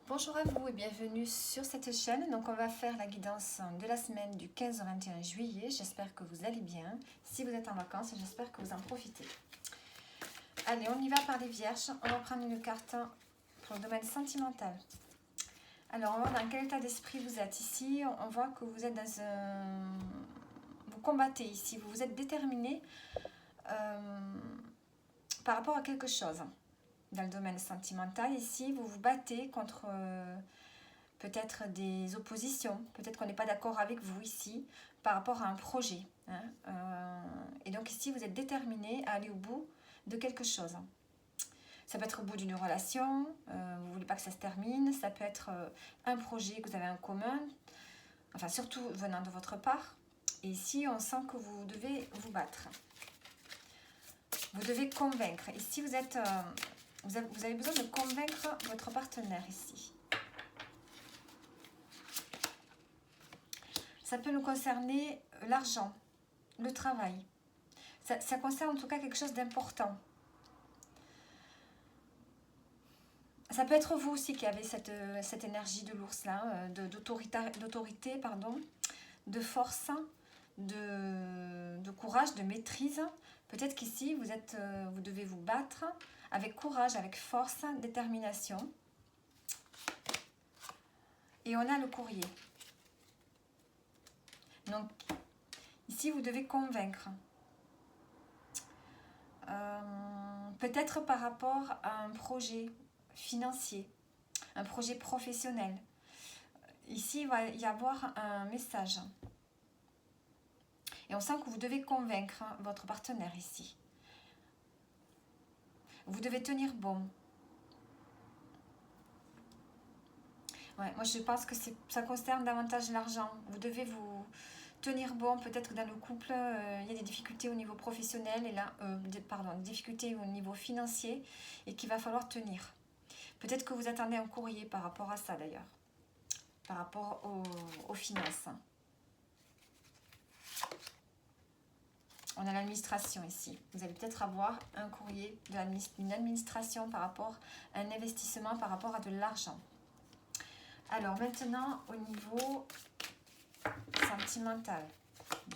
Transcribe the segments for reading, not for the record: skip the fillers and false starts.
Bonjour à vous et bienvenue sur cette chaîne. Donc on va faire la guidance de la semaine du 15 au 21 juillet. J'espère que vous allez bien. Si vous êtes en vacances, j'espère que vous en profitez. Allez, on y va par les vierges. On va prendre une carte pour le domaine sentimental. Alors, on va voir dans quel état d'esprit vous êtes. Ici, on voit que vous êtes dans un... Vous combattez ici, vous êtes déterminé par rapport à quelque chose. Dans le domaine sentimental, ici, vous vous battez contre peut-être des oppositions. Peut-être qu'on n'est pas d'accord avec vous ici par rapport à un projet. Et donc ici, vous êtes déterminé à aller au bout de quelque chose. Ça peut être au bout d'une relation, vous ne voulez pas que ça se termine. Ça peut être un projet que vous avez en commun, enfin surtout venant de votre part. Et ici, on sent que vous devez vous battre. Vous devez convaincre. Ici, vous avez besoin de convaincre votre partenaire ici. Ça peut nous concerner l'argent, le travail. Ça concerne en tout cas quelque chose d'important. Ça peut être vous aussi qui avez cette énergie de l'ours là, d'autorité, de force, de courage, de maîtrise. Peut-être qu'ici vous devez vous battre avec courage, avec force, détermination. Et on a le courrier. Donc ici vous devez convaincre. Peut-être par rapport à un projet financier, un projet professionnel. Ici, il va y avoir un message. Et on sent que vous devez convaincre votre partenaire ici. Vous devez tenir bon. Ouais, moi, je pense que ça concerne davantage l'argent. Vous devez vous tenir bon. Peut-être que dans le couple, il y a des difficultés au niveau professionnel et là, des difficultés au niveau financier et qu'il va falloir tenir. Peut-être que vous attendez un courrier par rapport à ça d'ailleurs, par rapport aux finances. On a l'administration ici. Vous allez peut-être avoir un courrier d'une administration par rapport à un investissement, par rapport à de l'argent. Alors maintenant, au niveau sentimental,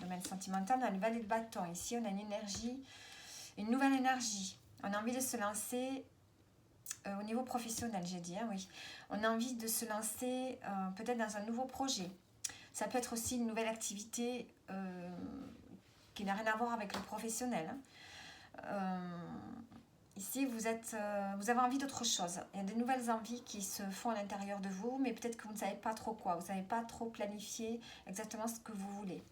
domaine sentimental, on a le valet de bâton. Ici, on a une nouvelle énergie. On a envie de se lancer au niveau professionnel, j'ai dit, hein, oui. On a envie de se lancer peut-être dans un nouveau projet. Ça peut être aussi une nouvelle activité qui n'a rien à voir avec le professionnel. Ici, vous avez envie d'autre chose. Il y a de nouvelles envies qui se font à l'intérieur de vous, mais peut-être que vous ne savez pas trop quoi. Vous ne savez pas trop planifier exactement ce que vous voulez.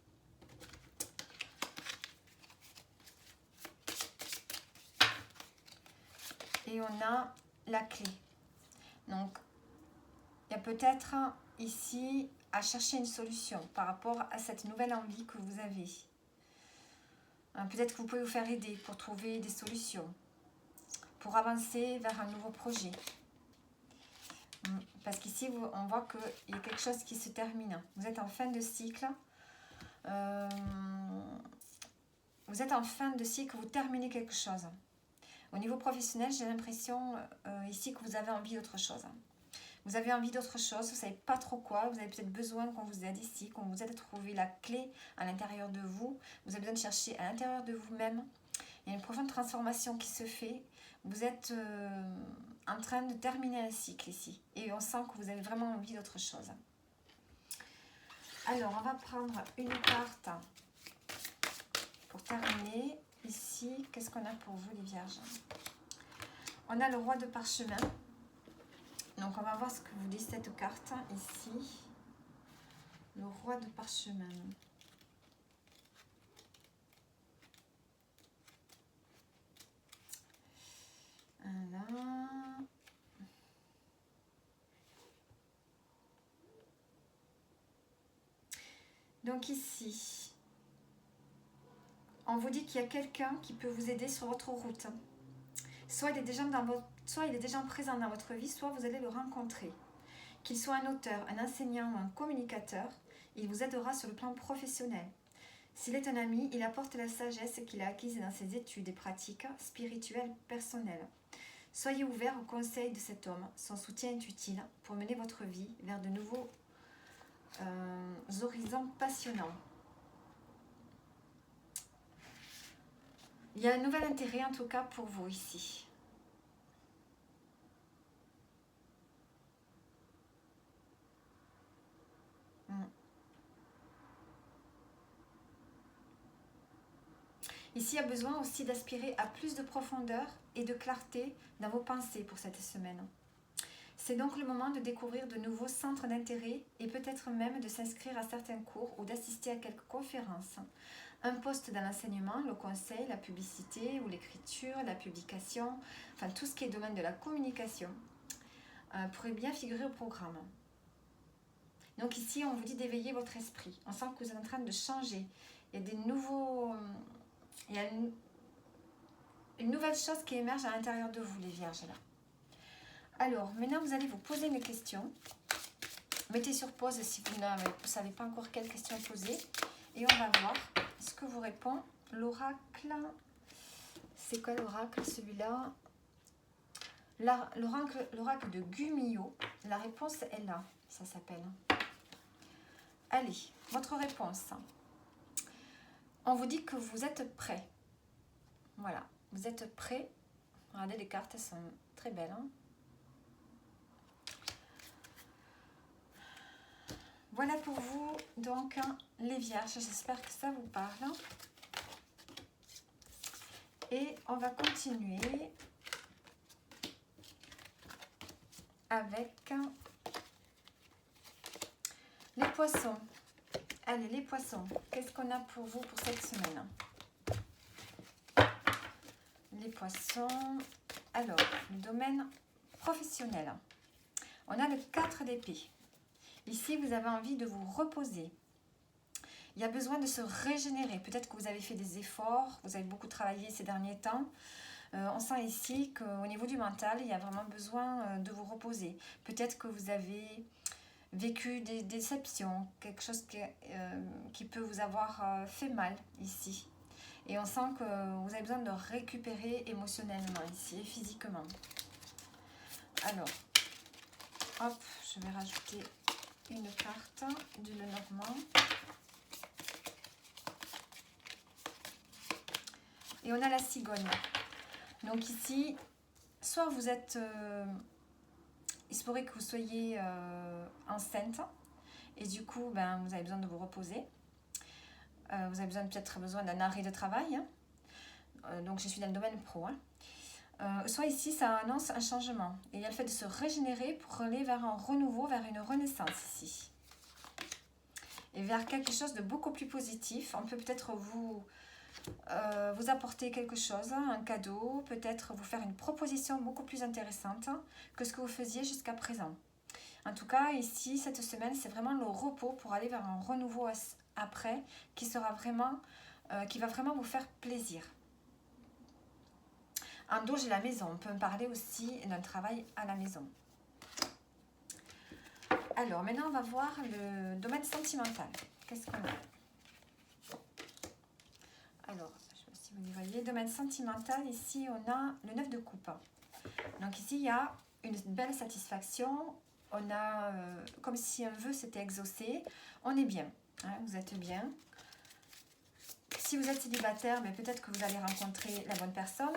Et on a la clé. Donc, il y a peut-être ici à chercher une solution par rapport à cette nouvelle envie que vous avez. Peut-être que vous pouvez vous faire aider pour trouver des solutions, pour avancer vers un nouveau projet. Parce qu'ici, on voit qu'il y a quelque chose qui se termine. Vous êtes en fin de cycle. Vous êtes en fin de cycle, vous terminez quelque chose. Au niveau professionnel, j'ai l'impression ici que vous avez envie d'autre chose. Vous avez envie d'autre chose, vous ne savez pas trop quoi, vous avez peut-être besoin qu'on vous aide ici, qu'on vous aide à trouver la clé à l'intérieur de vous. Vous avez besoin de chercher à l'intérieur de vous-même. Il y a une profonde transformation qui se fait. Vous êtes en train de terminer un cycle ici. Et on sent que vous avez vraiment envie d'autre chose. Alors, on va prendre une carte pour terminer. Ici, qu'est-ce qu'on a pour vous les vierges? On a le roi de parchemin. Donc, on va voir ce que vous dit cette carte ici. Le roi de parchemin. Alors... Donc ici, on vous dit qu'il y a quelqu'un qui peut vous aider sur votre route. Soit il est déjà présent dans votre vie, soit vous allez le rencontrer. Qu'il soit un auteur, un enseignant ou un communicateur, il vous aidera sur le plan professionnel. S'il est un ami, il apporte la sagesse qu'il a acquise dans ses études et pratiques spirituelles personnelles. Soyez ouvert aux conseils de cet homme. Son soutien est utile pour mener votre vie vers de nouveaux horizons passionnants. Il y a un nouvel intérêt en tout cas pour vous ici. Ici, il y a besoin aussi d'aspirer à plus de profondeur et de clarté dans vos pensées pour cette semaine. C'est donc le moment de découvrir de nouveaux centres d'intérêt et peut-être même de s'inscrire à certains cours ou d'assister à quelques conférences. Un poste dans l'enseignement, le conseil, la publicité ou l'écriture, la publication, enfin tout ce qui est domaine de la communication pourrait bien figurer au programme. Donc ici, on vous dit d'éveiller votre esprit. On sent que vous êtes en train de changer. Il y a des nouveaux... Il y a une nouvelle chose qui émerge à l'intérieur de vous, les vierges, là. Alors, maintenant, vous allez vous poser mes questions. Mettez sur pause si vous ne savez pas encore quelles questions poser. Et on va voir ce que vous répond l'oracle. C'est quoi l'oracle, celui-là? L'oracle de Gumio. La réponse est là, ça s'appelle. Allez, votre réponse. On vous dit que vous êtes prêt. Voilà, vous êtes prêt. Regardez, les cartes, elles sont très belles. Hein. Voilà pour vous, donc, les vierges. J'espère que ça vous parle. Et on va continuer avec les poissons. Allez, les poissons, qu'est-ce qu'on a pour vous pour cette semaine? Les poissons, alors, le domaine professionnel. On a le 4 d'épée. Ici, vous avez envie de vous reposer. Il y a besoin de se régénérer. Peut-être que vous avez fait des efforts, vous avez beaucoup travaillé ces derniers temps. On sent ici qu'au niveau du mental, il y a vraiment besoin de vous reposer. Peut-être que vous avez vécu des déceptions, quelque chose qui peut vous avoir fait mal ici. Et on sent que vous avez besoin de récupérer émotionnellement ici et physiquement. Alors, hop, je vais rajouter une carte du Lenormand. Et on a la cigogne. Donc ici, soit vous êtes... il se pourrait que vous soyez enceinte. Et du coup, ben, vous avez besoin de vous reposer. Vous avez peut-être besoin d'un arrêt de travail. Hein. Donc je suis dans le domaine pro. Hein. Soit ici, ça annonce un changement. Et il y a le fait de se régénérer pour aller vers un renouveau, vers une renaissance ici. Et vers quelque chose de beaucoup plus positif. On peut peut-être vous apporter quelque chose, un cadeau, peut-être vous faire une proposition beaucoup plus intéressante que ce que vous faisiez jusqu'à présent. En tout cas, ici, cette semaine, c'est vraiment le repos pour aller vers un renouveau après qui sera vraiment, qui va vraiment vous faire plaisir. En dos, j'ai la maison. On peut me parler aussi d'un travail à la maison. Alors, maintenant, on va voir le domaine sentimental. Qu'est-ce qu'on a? Alors, je sais pas si vous y voyez, domaine sentimental, ici, on a le 9 de coupe. Donc ici, il y a une belle satisfaction. On a comme si un vœu s'était exaucé. On est bien. Hein, vous êtes bien. Si vous êtes célibataire, mais peut-être que vous allez rencontrer la bonne personne.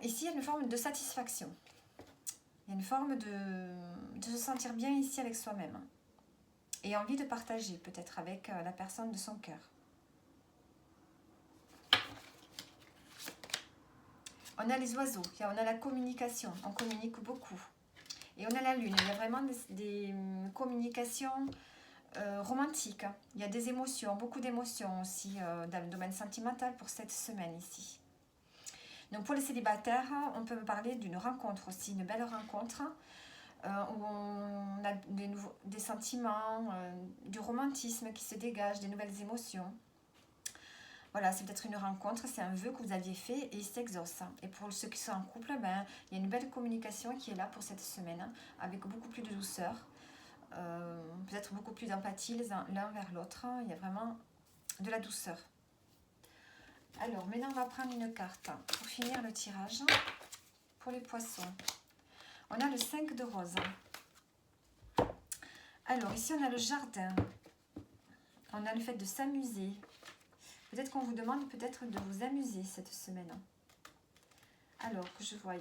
Ici, il y a une forme de satisfaction. Il y a une forme de se sentir bien ici avec soi-même. Et envie de partager peut-être avec la personne de son cœur. On a les oiseaux, on a la communication, on communique beaucoup. Et on a la lune, il y a vraiment des communications romantiques. Il y a des émotions, beaucoup d'émotions aussi dans le domaine sentimental pour cette semaine ici. Donc pour les célibataires, on peut me parler d'une rencontre aussi, une belle rencontre où on a des sentiments, du romantisme qui se dégage, des nouvelles émotions. Voilà, c'est peut-être une rencontre, c'est un vœu que vous aviez fait et il s'exauce. Et pour ceux qui sont en couple, ben, il y a une belle communication qui est là pour cette semaine, hein, avec beaucoup plus de douceur, peut-être beaucoup plus d'empathie l'un vers l'autre. Il y a vraiment de la douceur. Alors, maintenant, on va prendre une carte pour finir le tirage. pour les poissons. On a le 5 de rose. Alors, ici, on a le jardin. On a le fait de s'amuser. Peut-être qu'on vous demande peut-être de vous amuser cette semaine. Alors, que je voie.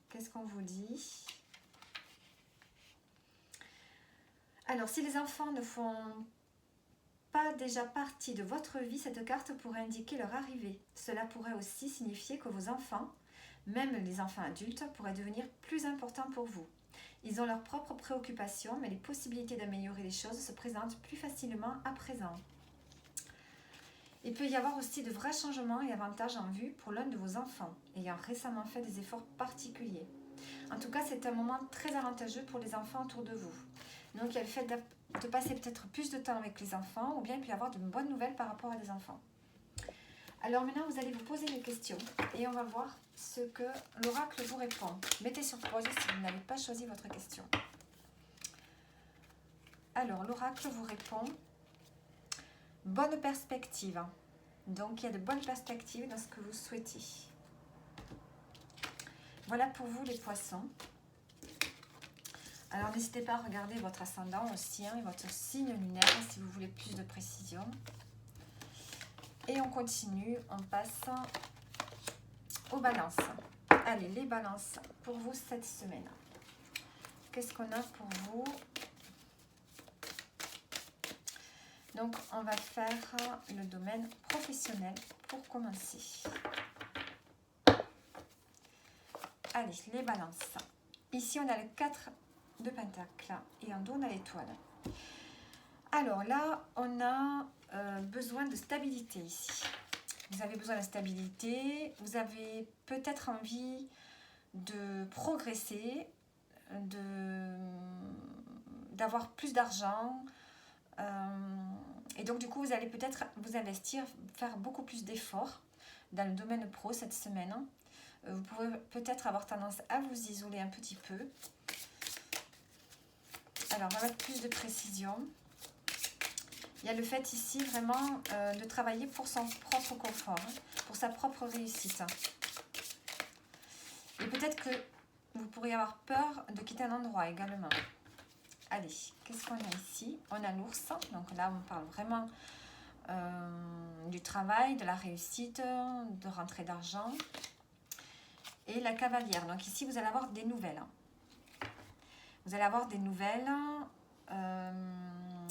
Qu'est-ce qu'on vous dit? Alors, si les enfants ne font pas déjà partie de votre vie, cette carte pourrait indiquer leur arrivée. Cela pourrait aussi signifier que vos enfants, même les enfants adultes, pourraient devenir plus importants pour vous. Ils ont leurs propres préoccupations, mais les possibilités d'améliorer les choses se présentent plus facilement à présent. Il peut y avoir aussi de vrais changements et avantages en vue pour l'un de vos enfants, ayant récemment fait des efforts particuliers. En tout cas, c'est un moment très avantageux pour les enfants autour de vous. Donc, il y a le fait de passer peut-être plus de temps avec les enfants, ou bien il peut y avoir de bonnes nouvelles par rapport à des enfants. Alors maintenant, vous allez vous poser des questions et on va voir ce que l'oracle vous répond. Mettez sur pause si vous n'avez pas choisi votre question. Alors, l'oracle vous répond « Bonne perspective ». Donc, il y a de bonnes perspectives dans ce que vous souhaitez. Voilà pour vous les poissons. Alors, n'hésitez pas à regarder votre ascendant aussi et votre signe lunaire si vous voulez plus de précision. Et on continue, on passe aux balances. Allez, les balances pour vous cette semaine. Qu'est-ce qu'on a pour vous? Donc, on va faire le domaine professionnel pour commencer. Allez, les balances. Ici, on a le 4 de pentacle et en dos, on a l'étoile. Alors là, on a besoin de stabilité ici. Vous avez besoin de stabilité, vous avez peut-être envie de progresser, d'avoir plus d'argent. Et donc, du coup, vous allez peut-être vous investir, faire beaucoup plus d'efforts dans le domaine pro cette semaine. Vous pouvez peut-être avoir tendance à vous isoler un petit peu. Alors, on va mettre plus de précision. Il y a le fait ici vraiment de travailler pour son propre confort, pour sa propre réussite. Et peut-être que vous pourriez avoir peur de quitter un endroit également. Allez, qu'est-ce qu'on a ici? On a l'ours, donc là on parle vraiment du travail, de la réussite, de rentrée d'argent. Et la cavalière, donc ici vous allez avoir des nouvelles. Vous allez avoir des nouvelles,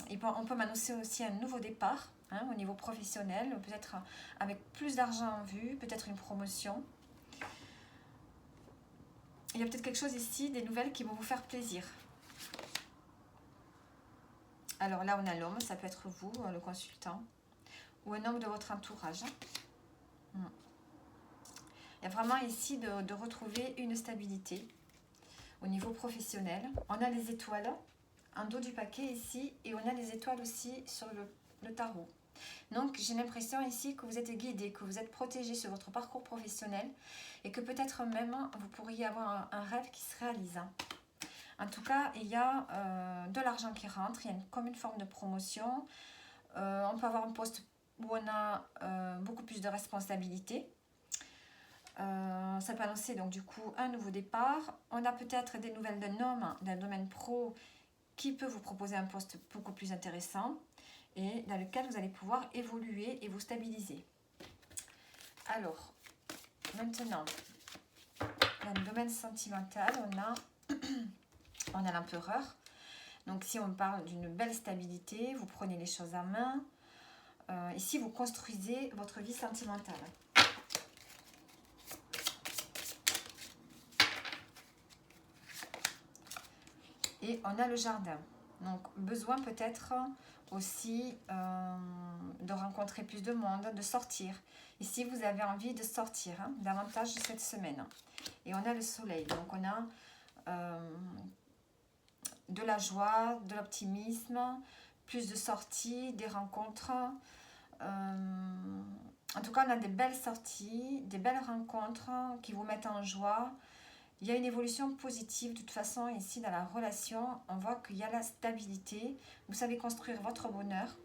et on peut m'annoncer aussi un nouveau départ au niveau professionnel, peut-être avec plus d'argent en vue, peut-être une promotion. Il y a peut-être quelque chose ici, des nouvelles qui vont vous faire plaisir. Alors là, on a l'homme, ça peut être vous, le consultant, ou un homme de votre entourage. Il y a vraiment ici de retrouver une stabilité au niveau professionnel. On a les étoiles en dos du paquet ici, et on a les étoiles aussi sur le tarot. Donc, j'ai l'impression ici que vous êtes guidé, que vous êtes protégé sur votre parcours professionnel et que peut-être même vous pourriez avoir un rêve qui se réalise. En tout cas, il y a de l'argent qui rentre, il y a comme une forme de promotion. On peut avoir un poste où on a beaucoup plus de responsabilités. Ça peut annoncer donc du coup un nouveau départ. On a peut-être des nouvelles d'un homme, d'un domaine pro qui peut vous proposer un poste beaucoup plus intéressant et dans lequel vous allez pouvoir évoluer et vous stabiliser. Alors, maintenant, dans le domaine sentimental, on a l'empereur. Donc, si on parle d'une belle stabilité, vous prenez les choses en main. Ici, vous construisez votre vie sentimentale. Et on a le jardin. Donc, besoin peut-être aussi de rencontrer plus de monde, de sortir. Ici, vous avez envie de sortir davantage cette semaine. Et on a le soleil. Donc, on a de la joie, de l'optimisme, plus de sorties, des rencontres. En tout cas, on a des belles sorties, des belles rencontres qui vous mettent en joie. Il y a une évolution positive. De toute façon, ici, dans la relation, on voit qu'il y a la stabilité. Vous savez construire votre bonheur.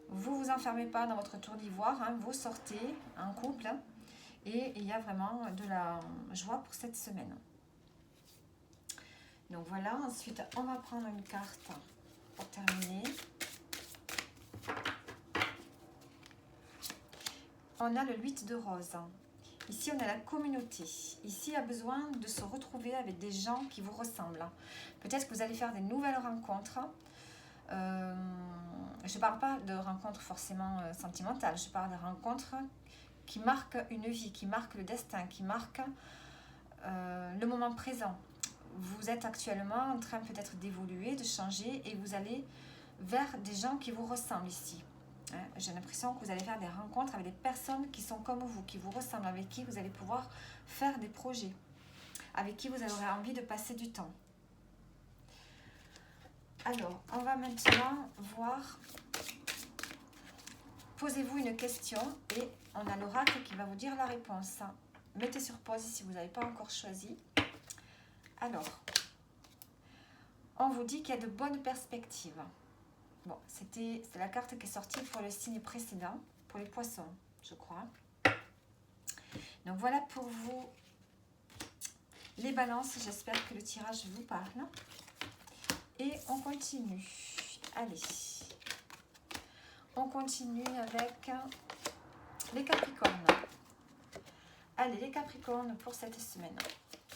Vous ne vous enfermez pas dans votre tour d'ivoire. Vous sortez en couple Et il y a vraiment de la joie pour cette semaine. Donc voilà, ensuite on va prendre une carte pour terminer. On a le 8 de rose. Ici, on a la communauté. Ici, il y a besoin de se retrouver avec des gens qui vous ressemblent. Peut-être que vous allez faire des nouvelles rencontres. Je ne parle pas de rencontres forcément sentimentales. Je parle de rencontres qui marquent une vie, qui marquent le destin, qui marquent le moment présent. Vous êtes actuellement en train peut-être d'évoluer, de changer et vous allez vers des gens qui vous ressemblent ici. J'ai l'impression que vous allez faire des rencontres avec des personnes qui sont comme vous, qui vous ressemblent, avec qui vous allez pouvoir faire des projets, avec qui vous aurez envie de passer du temps. Alors, on va maintenant voir, posez-vous une question et on a l'oracle qui va vous dire la réponse. Mettez sur pause si vous n'avez pas encore choisi. Alors, on vous dit qu'il y a de bonnes perspectives. Bon, c'est la carte qui est sortie pour le signe précédent, pour les poissons, je crois. Donc voilà pour vous les balances. J'espère que le tirage vous parle. Et on continue. Allez. On continue avec les Capricornes. Allez, les Capricornes pour cette semaine.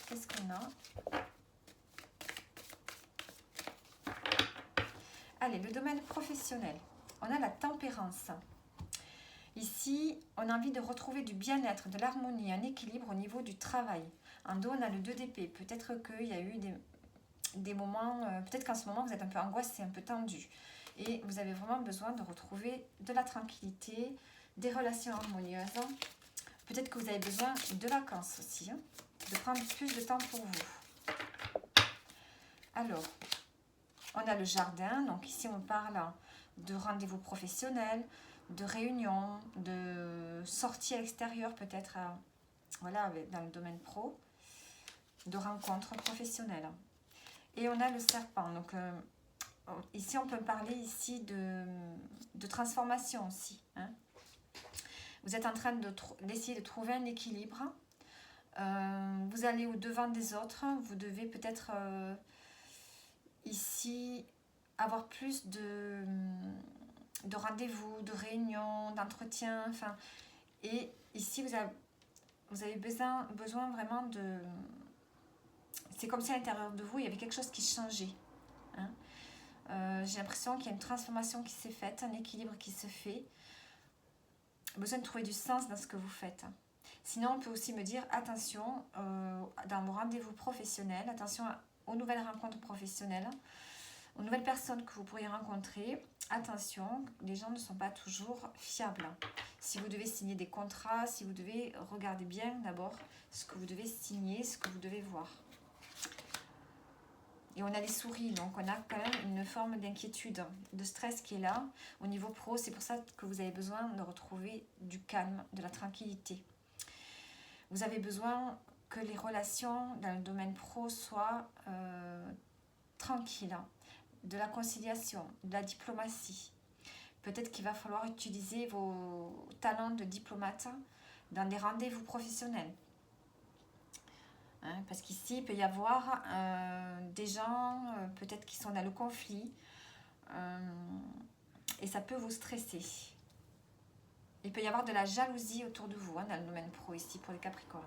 Qu'est-ce qu'on a ? Allez, le domaine professionnel. On a la tempérance. Ici, on a envie de retrouver du bien-être, de l'harmonie, un équilibre au niveau du travail. En dos, on a le 2 d'épée. Peut-être qu'il y a eu des moments, peut-être qu'en ce moment, vous êtes un peu angoissé, un peu tendu. Et vous avez vraiment besoin de retrouver de la tranquillité, des relations harmonieuses. Peut-être que vous avez besoin de vacances aussi, hein, de prendre plus de temps pour vous. Alors, on a le jardin, donc ici on parle de rendez-vous professionnels, de réunions, de sorties à l'extérieur peut-être, voilà, dans le domaine pro, de rencontres professionnelles. Et on a le serpent, donc ici on peut parler ici de transformation aussi. Hein. Vous êtes en train d'essayer de trouver un équilibre, vous allez au devant des autres, vous devez peut-être... ici, avoir plus de rendez-vous, de réunions, d'entretiens, enfin, et ici, vous avez besoin vraiment de... C'est comme si à l'intérieur de vous, il y avait quelque chose qui changeait. Hein. J'ai l'impression qu'il y a une transformation qui s'est faite, un équilibre qui se fait. Besoin de trouver du sens dans ce que vous faites. Sinon, on peut aussi me dire, attention, dans vos rendez-vous professionnels, attention aux nouvelles rencontres professionnelles, aux nouvelles personnes que vous pourriez rencontrer. Attention, les gens ne sont pas toujours fiables. Si vous devez signer des contrats, si vous devez regarder bien d'abord ce que vous devez signer, ce que vous devez voir. Et on a les souris, donc on a quand même une forme d'inquiétude, de stress qui est là. Au niveau pro, c'est pour ça que vous avez besoin de retrouver du calme, de la tranquillité. Vous avez besoin que les relations dans le domaine pro soient tranquilles, de la conciliation, de la diplomatie. Peut-être qu'il va falloir utiliser vos talents de diplomate dans des rendez-vous professionnels. Hein, parce qu'ici, il peut y avoir des gens peut-être qui sont dans le conflit et ça peut vous stresser. Il peut y avoir de la jalousie autour de vous, hein, dans le domaine pro ici pour les Capricornes.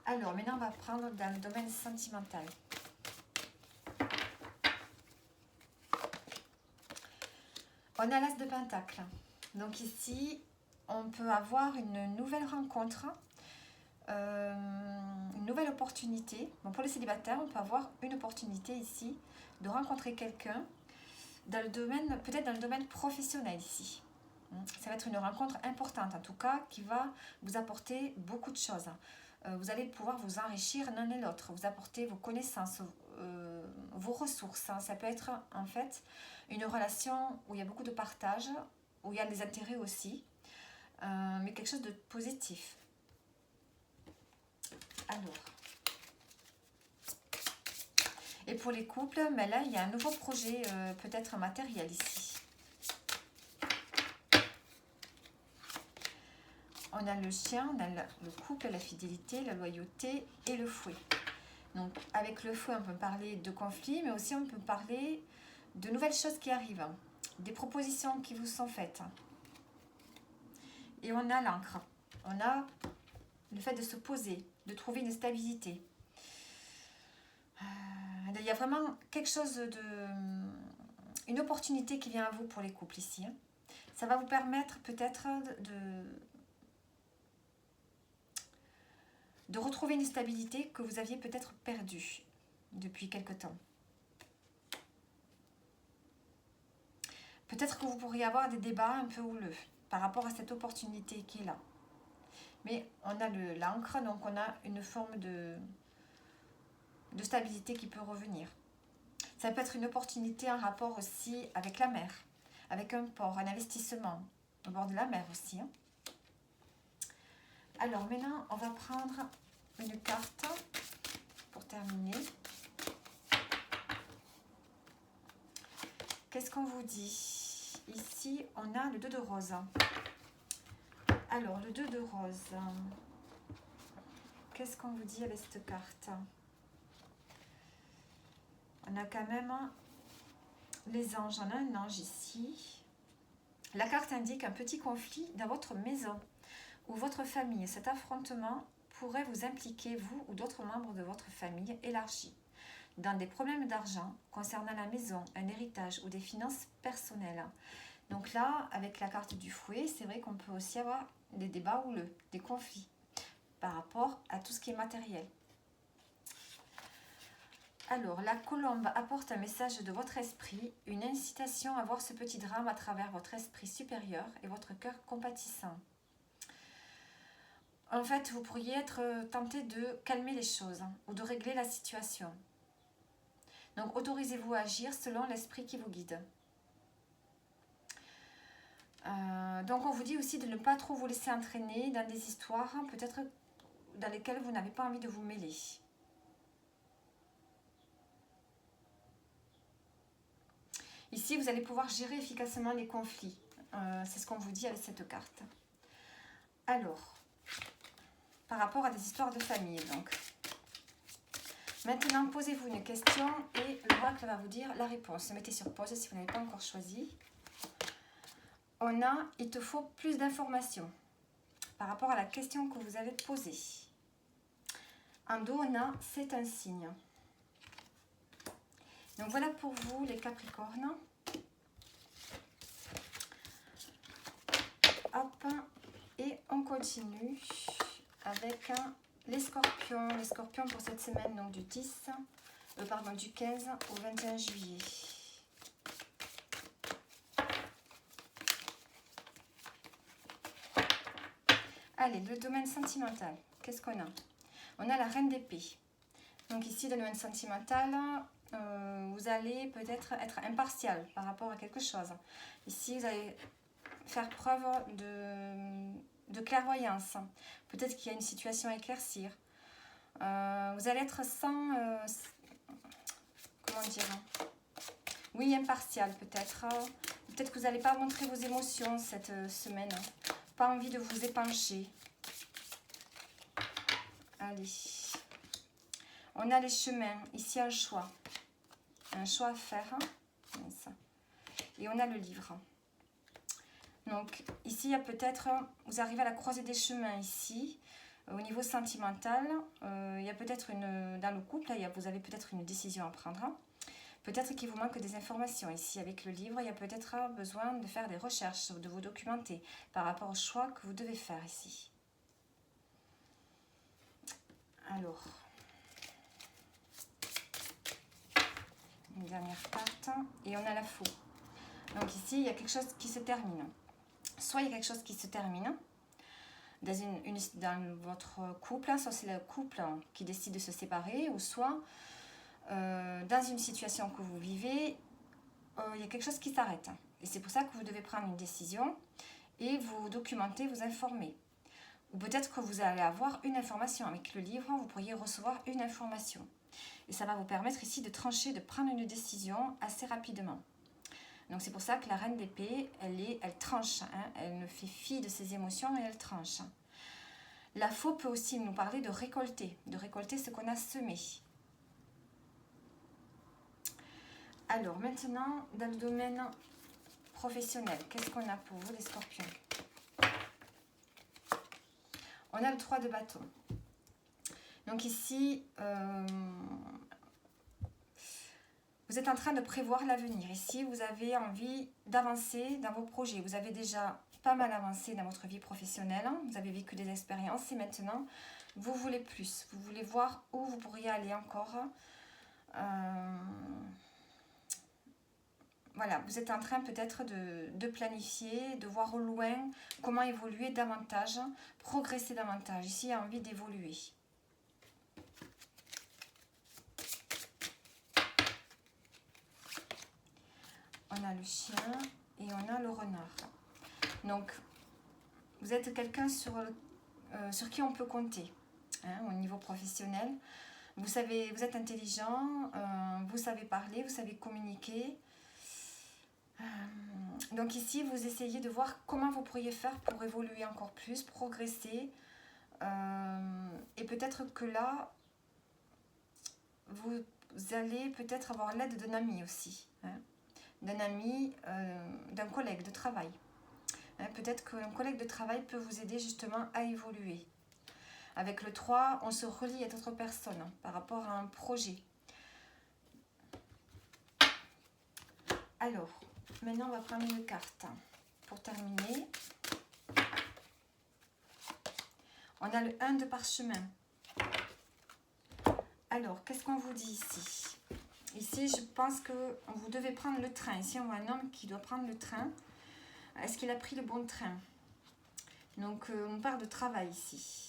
Alors, maintenant, on va prendre dans le domaine sentimental. On a l'As de Pentacle. Donc ici, on peut avoir une nouvelle rencontre, une nouvelle opportunité. Bon, pour les célibataires, on peut avoir une opportunité ici de rencontrer quelqu'un dans le domaine, peut-être dans le domaine professionnel ici. Ça va être une rencontre importante, en tout cas, qui va vous apporter beaucoup de choses. Vous allez pouvoir vous enrichir l'un et l'autre, vous apporter vos connaissances, vos ressources. Ça peut être en fait une relation où il y a beaucoup de partage, où il y a des intérêts aussi, mais quelque chose de positif. Alors, et pour les couples, mais là il y a un nouveau projet, peut-être matériel ici. On on a le chien, on a le couple, la fidélité, la loyauté et le fouet. Donc avec le fouet, on peut parler de conflits, mais aussi on peut parler de nouvelles choses qui arrivent, des propositions qui vous sont faites. Et on a l'encre. On a le fait de se poser, de trouver une stabilité. Il y a vraiment quelque chose une opportunité qui vient à vous pour les couples ici. Ça va vous permettre peut-être de retrouver une stabilité que vous aviez peut-être perdue depuis quelque temps. Peut-être que vous pourriez avoir des débats un peu houleux par rapport à cette opportunité qui est là. Mais on a l'encre, donc on a une forme de stabilité qui peut revenir. Ça peut être une opportunité en rapport aussi avec la mer, avec un port, un investissement au bord de la mer aussi. Alors maintenant, on va prendre une carte pour terminer. Qu'est-ce qu'on vous dit? Ici, on a le 2 de rose. Alors, le 2 de rose. Qu'est-ce qu'on vous dit avec cette carte? On a quand même les anges. On a un ange ici. La carte indique un petit conflit dans votre maison ou votre famille. Cet affrontement pourrait vous impliquer, vous ou d'autres membres de votre famille élargie, dans des problèmes d'argent concernant la maison, un héritage ou des finances personnelles. Donc là, avec la carte du fouet, c'est vrai qu'on peut aussi avoir des débats houleux, des conflits par rapport à tout ce qui est matériel. Alors, la colombe apporte un message de votre esprit, une incitation à voir ce petit drame à travers votre esprit supérieur et votre cœur compatissant. En fait, vous pourriez être tenté de calmer les choses ou de régler la situation. Donc, autorisez-vous à agir selon l'esprit qui vous guide. Donc, on vous dit aussi de ne pas trop vous laisser entraîner dans des histoires, peut-être dans lesquelles vous n'avez pas envie de vous mêler. Ici, vous allez pouvoir gérer efficacement les conflits. C'est ce qu'on vous dit avec cette carte. Alors, par rapport à des histoires de famille, donc. Maintenant, posez-vous une question et l'oracle va vous dire la réponse. Mettez sur pause si vous n'avez pas encore choisi. On a, il te faut plus d'informations par rapport à la question que vous avez posée. En dos, on a, c'est un signe. Donc voilà pour vous les Capricornes. Hop, et on continue avec les Scorpions. Les Scorpions pour cette semaine, donc du 15 au 21 juillet. Allez, le domaine sentimental, qu'est-ce qu'on a? On a la reine d'épée. Donc ici, le domaine sentimental, vous allez peut-être être impartial par rapport à quelque chose. Ici, vous allez faire preuve de clairvoyance. Peut-être qu'il y a une situation à éclaircir. Vous allez être sans... comment dire? Oui, impartial peut-être. Peut-être que vous n'allez pas montrer vos émotions cette semaine. Pas envie de vous épancher. Allez. On a les chemins. Ici, un choix. Un choix à faire. Et on a le livre. Donc, ici, il y a peut-être... Vous arrivez à la croisée des chemins ici. Au niveau sentimental, il y a peut-être dans le couple, vous avez peut-être une décision à prendre. Peut-être qu'il vous manque des informations. Ici, avec le livre, il y a peut-être besoin de faire des recherches, de vous documenter par rapport au choix que vous devez faire ici. Alors, une dernière carte. Et on a la faux. Donc ici, il y a quelque chose qui se termine. Soit il y a quelque chose qui se termine dans votre couple, soit c'est le couple qui décide de se séparer, ou soit dans une situation que vous vivez, il y a quelque chose qui s'arrête. Et c'est pour ça que vous devez prendre une décision et vous documenter, vous informer. Ou peut-être que vous allez avoir une information. Avec le livre, vous pourriez recevoir une information. Et ça va vous permettre ici de trancher, de prendre une décision assez rapidement. Donc c'est pour ça que la reine d'épée, elle tranche. Elle ne fait fi de ses émotions et elle tranche. La faux peut aussi nous parler de récolter ce qu'on a semé. Alors maintenant, dans le domaine professionnel, qu'est-ce qu'on a pour vous les scorpions? On a le 3 de bâton. Donc ici, vous êtes en train de prévoir l'avenir. Ici, vous avez envie d'avancer dans vos projets. Vous avez déjà pas mal avancé dans votre vie professionnelle. Vous avez vécu des expériences et maintenant, vous voulez plus. Vous voulez voir où vous pourriez aller encore. Voilà, vous êtes en train peut-être de planifier, de voir au loin comment évoluer davantage, progresser davantage. Ici, il y a envie d'évoluer. On a le chien et on a le renard. Donc, vous êtes quelqu'un sur qui on peut compter au niveau professionnel. Vous êtes intelligent, vous savez parler, vous savez communiquer. Donc ici, vous essayez de voir comment vous pourriez faire pour évoluer encore plus, progresser. Et peut-être que là, vous allez peut-être avoir l'aide d'un ami aussi. D'un ami, d'un collègue de travail. Peut-être qu'un collègue de travail peut vous aider justement à évoluer. Avec le 3, on se relie à d'autres personnes par rapport à un projet. Alors, maintenant on va prendre une carte pour terminer. On a le 1 de parchemin. Alors, qu'est-ce qu'on vous dit ici? Ici, je pense que vous devez prendre le train. Ici, on voit un homme qui doit prendre le train. Est-ce qu'il a pris le bon train? Donc, on parle de travail ici.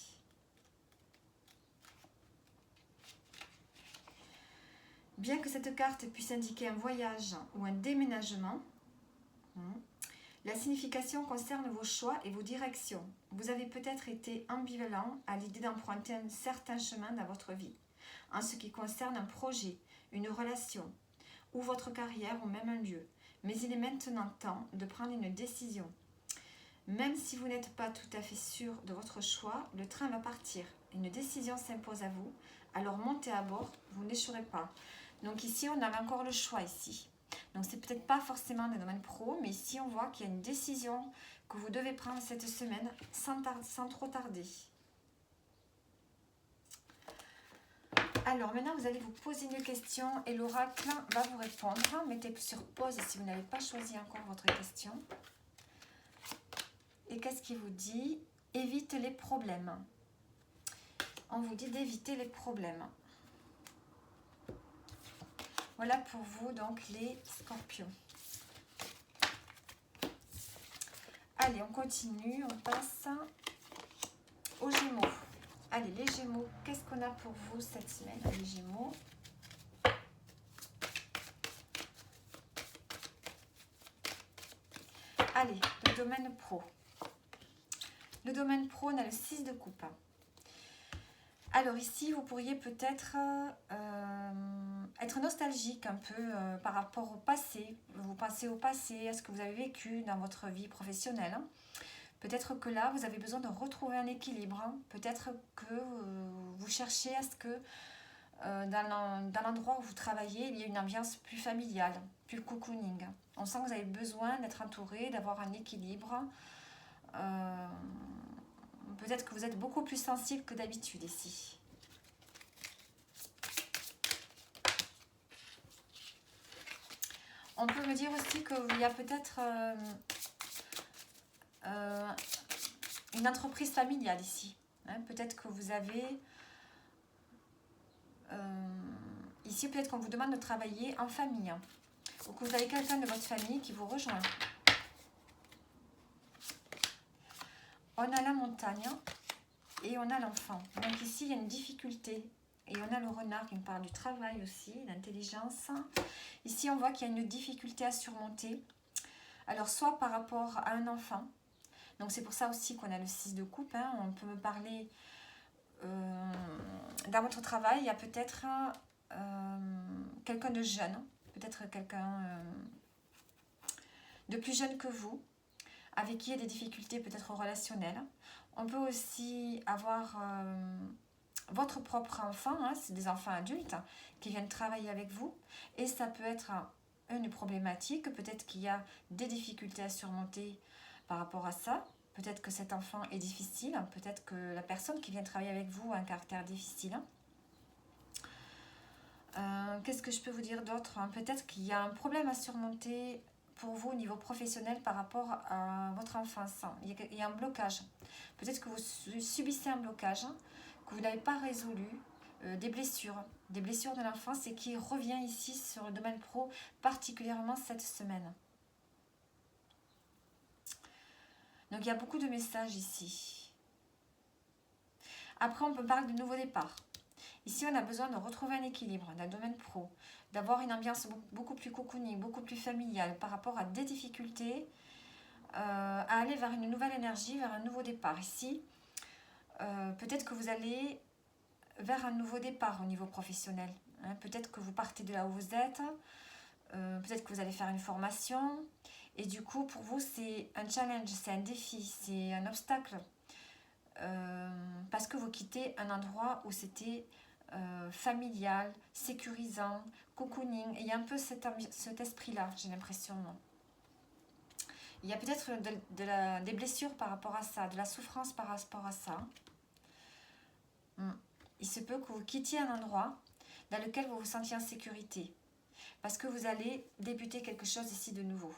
Bien que cette carte puisse indiquer un voyage ou un déménagement, la signification concerne vos choix et vos directions. Vous avez peut-être été ambivalent à l'idée d'emprunter un certain chemin dans votre vie, en ce qui concerne un projet, une relation, ou votre carrière ou même un lieu. Mais il est maintenant temps de prendre une décision. Même si vous n'êtes pas tout à fait sûr de votre choix, le train va partir. Une décision s'impose à vous, alors montez à bord, vous n'échouerez pas. Donc ici, on a encore le choix ici. Donc c'est peut-être pas forcément le domaine pro, mais ici on voit qu'il y a une décision que vous devez prendre cette semaine sans trop tarder. Alors maintenant, vous allez vous poser une question et l'oracle va vous répondre. Mettez sur pause si vous n'avez pas choisi encore votre question. Et qu'est-ce qu'il vous dit? Évite les problèmes. On vous dit d'éviter les problèmes. Voilà pour vous, donc, les scorpions. Allez, on continue, on passe aux Gémeaux. Allez, les Gémeaux, qu'est-ce qu'on a pour vous cette semaine, les Gémeaux? Allez, le domaine pro. Le domaine pro, on a le 6 de coupe. Alors ici, vous pourriez peut-être être nostalgique un peu par rapport au passé. Vous pensez au passé, à ce que vous avez vécu dans votre vie professionnelle. Peut-être que là, vous avez besoin de retrouver un équilibre. Peut-être que vous cherchez à ce que dans l'endroit où vous travaillez, il y ait une ambiance plus familiale, plus cocooning. On sent que vous avez besoin d'être entouré, d'avoir un équilibre. Peut-être que vous êtes beaucoup plus sensible que d'habitude ici. On peut me dire aussi qu'il y a peut-être une entreprise familiale ici. Peut-être que vous avez... ici, peut-être qu'on vous demande de travailler en famille. Ou que vous avez quelqu'un de votre famille qui vous rejoint. On a la montagne et on a l'enfant. Donc ici, il y a une difficulté. Et on a le renard qui me parle du travail aussi, d'intelligence. Ici, on voit qu'il y a une difficulté à surmonter. Alors, soit par rapport à un enfant. Donc, c'est pour ça aussi qu'on a le 6 de coupe. On peut me parler dans votre travail. Il y a peut-être quelqu'un de jeune. Peut-être quelqu'un de plus jeune que vous, avec qui il y a des difficultés peut-être relationnelles. On peut aussi avoir votre propre enfant, hein, c'est des enfants adultes qui viennent travailler avec vous. Et ça peut être une problématique, peut-être qu'il y a des difficultés à surmonter par rapport à ça. Peut-être que cet enfant est difficile, peut-être que la personne qui vient travailler avec vous a un caractère difficile. Qu'est-ce que je peux vous dire d'autre? Peut-être qu'il y a un problème à surmonter pour vous au niveau professionnel par rapport à votre enfance. Il y a un blocage. Peut-être que vous subissez un blocage que vous n'avez pas résolu, des blessures de l'enfance et qui revient ici sur le domaine pro, particulièrement cette semaine. Donc il y a beaucoup de messages ici. Après, on peut parler de nouveau départ. Ici, on a besoin de retrouver un équilibre dans le domaine pro, d'avoir une ambiance beaucoup plus cocooning, beaucoup plus familiale par rapport à des difficultés, à aller vers une nouvelle énergie, vers un nouveau départ. Ici, peut-être que vous allez vers un nouveau départ au niveau professionnel. Hein. Peut-être que vous partez de là où vous êtes, peut-être que vous allez faire une formation, et du coup, pour vous, c'est un challenge, c'est un défi, c'est un obstacle, parce que vous quittez un endroit où c'était familial, sécurisant, cocooning. Et il y a un peu cet esprit-là, j'ai l'impression. Il y a peut-être des blessures par rapport à ça, de la souffrance par rapport à ça. Il se peut que vous quittiez un endroit dans lequel vous vous sentiez en sécurité, parce que vous allez débuter quelque chose ici de nouveau.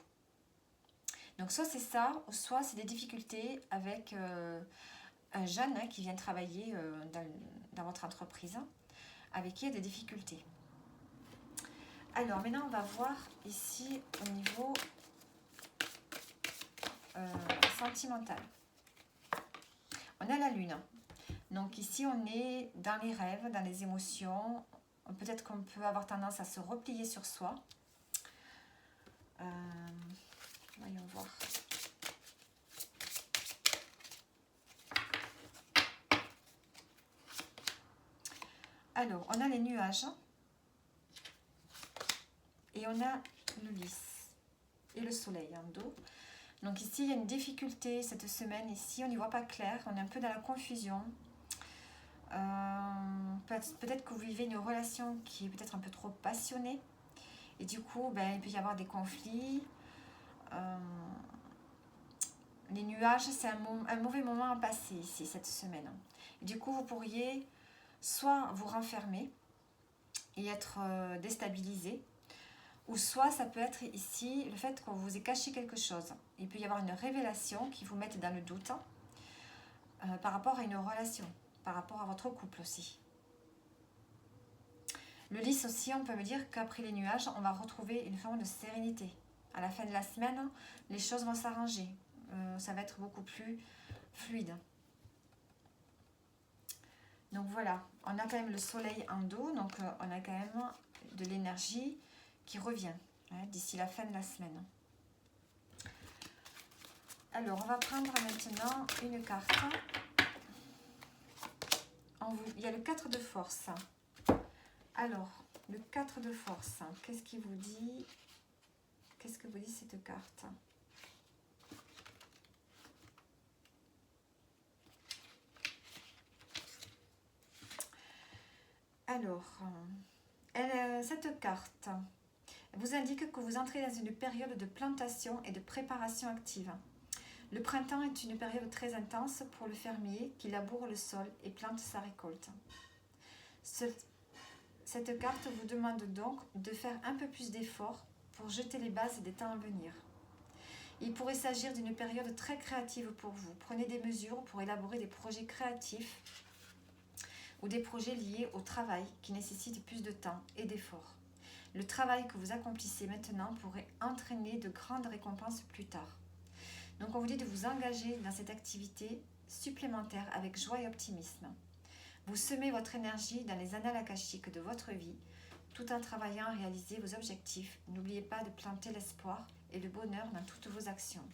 Donc soit c'est ça, soit c'est des difficultés avec un jeune qui vient travailler dans votre entreprise, avec qui il y a des difficultés. Alors maintenant on va voir ici au niveau sentimental. On a la lune. Donc ici on est dans les rêves, dans les émotions. Peut-être qu'on peut avoir tendance à se replier sur soi. Voyons voir. Alors, on a les nuages. Et on a le lys. Et le soleil en dos. Donc ici, il y a une difficulté cette semaine. Ici, on n'y voit pas clair. On est un peu dans la confusion. Peut-être que vous vivez une relation qui est peut-être un peu trop passionnée. Et du coup, il peut y avoir des conflits. Les nuages, c'est un mauvais moment à passer ici, cette semaine. Et du coup, vous pourriez soit vous renfermer et être déstabilisé, ou soit ça peut être ici le fait qu'on vous ait caché quelque chose. Il peut y avoir une révélation qui vous mette dans le doute par rapport à une relation, par rapport à votre couple aussi. Le lys aussi, on peut me dire qu'après les nuages, on va retrouver une forme de sérénité. À la fin de la semaine, les choses vont s'arranger. Ça va être beaucoup plus fluide. Donc voilà, on a quand même le soleil en dos, donc on a quand même de l'énergie qui revient d'ici la fin de la semaine. Alors, on va prendre maintenant une carte. Il y a le 4 de force. Alors, le 4 de force, qu'est-ce qu'il vous dit? Qu'est-ce que vous dit cette carte? Alors, cette carte vous indique que vous entrez dans une période de plantation et de préparation active. Le printemps est une période très intense pour le fermier qui laboure le sol et plante sa récolte. Cette carte vous demande donc de faire un peu plus d'efforts pour jeter les bases des temps à venir. Il pourrait s'agir d'une période très créative pour vous. Prenez des mesures pour élaborer des projets créatifs ou des projets liés au travail qui nécessitent plus de temps et d'efforts. Le travail que vous accomplissez maintenant pourrait entraîner de grandes récompenses plus tard. Donc on vous dit de vous engager dans cette activité supplémentaire avec joie et optimisme. Vous semez votre énergie dans les annales akashiques de votre vie, tout en travaillant à réaliser vos objectifs. N'oubliez pas de planter l'espoir et le bonheur dans toutes vos actions.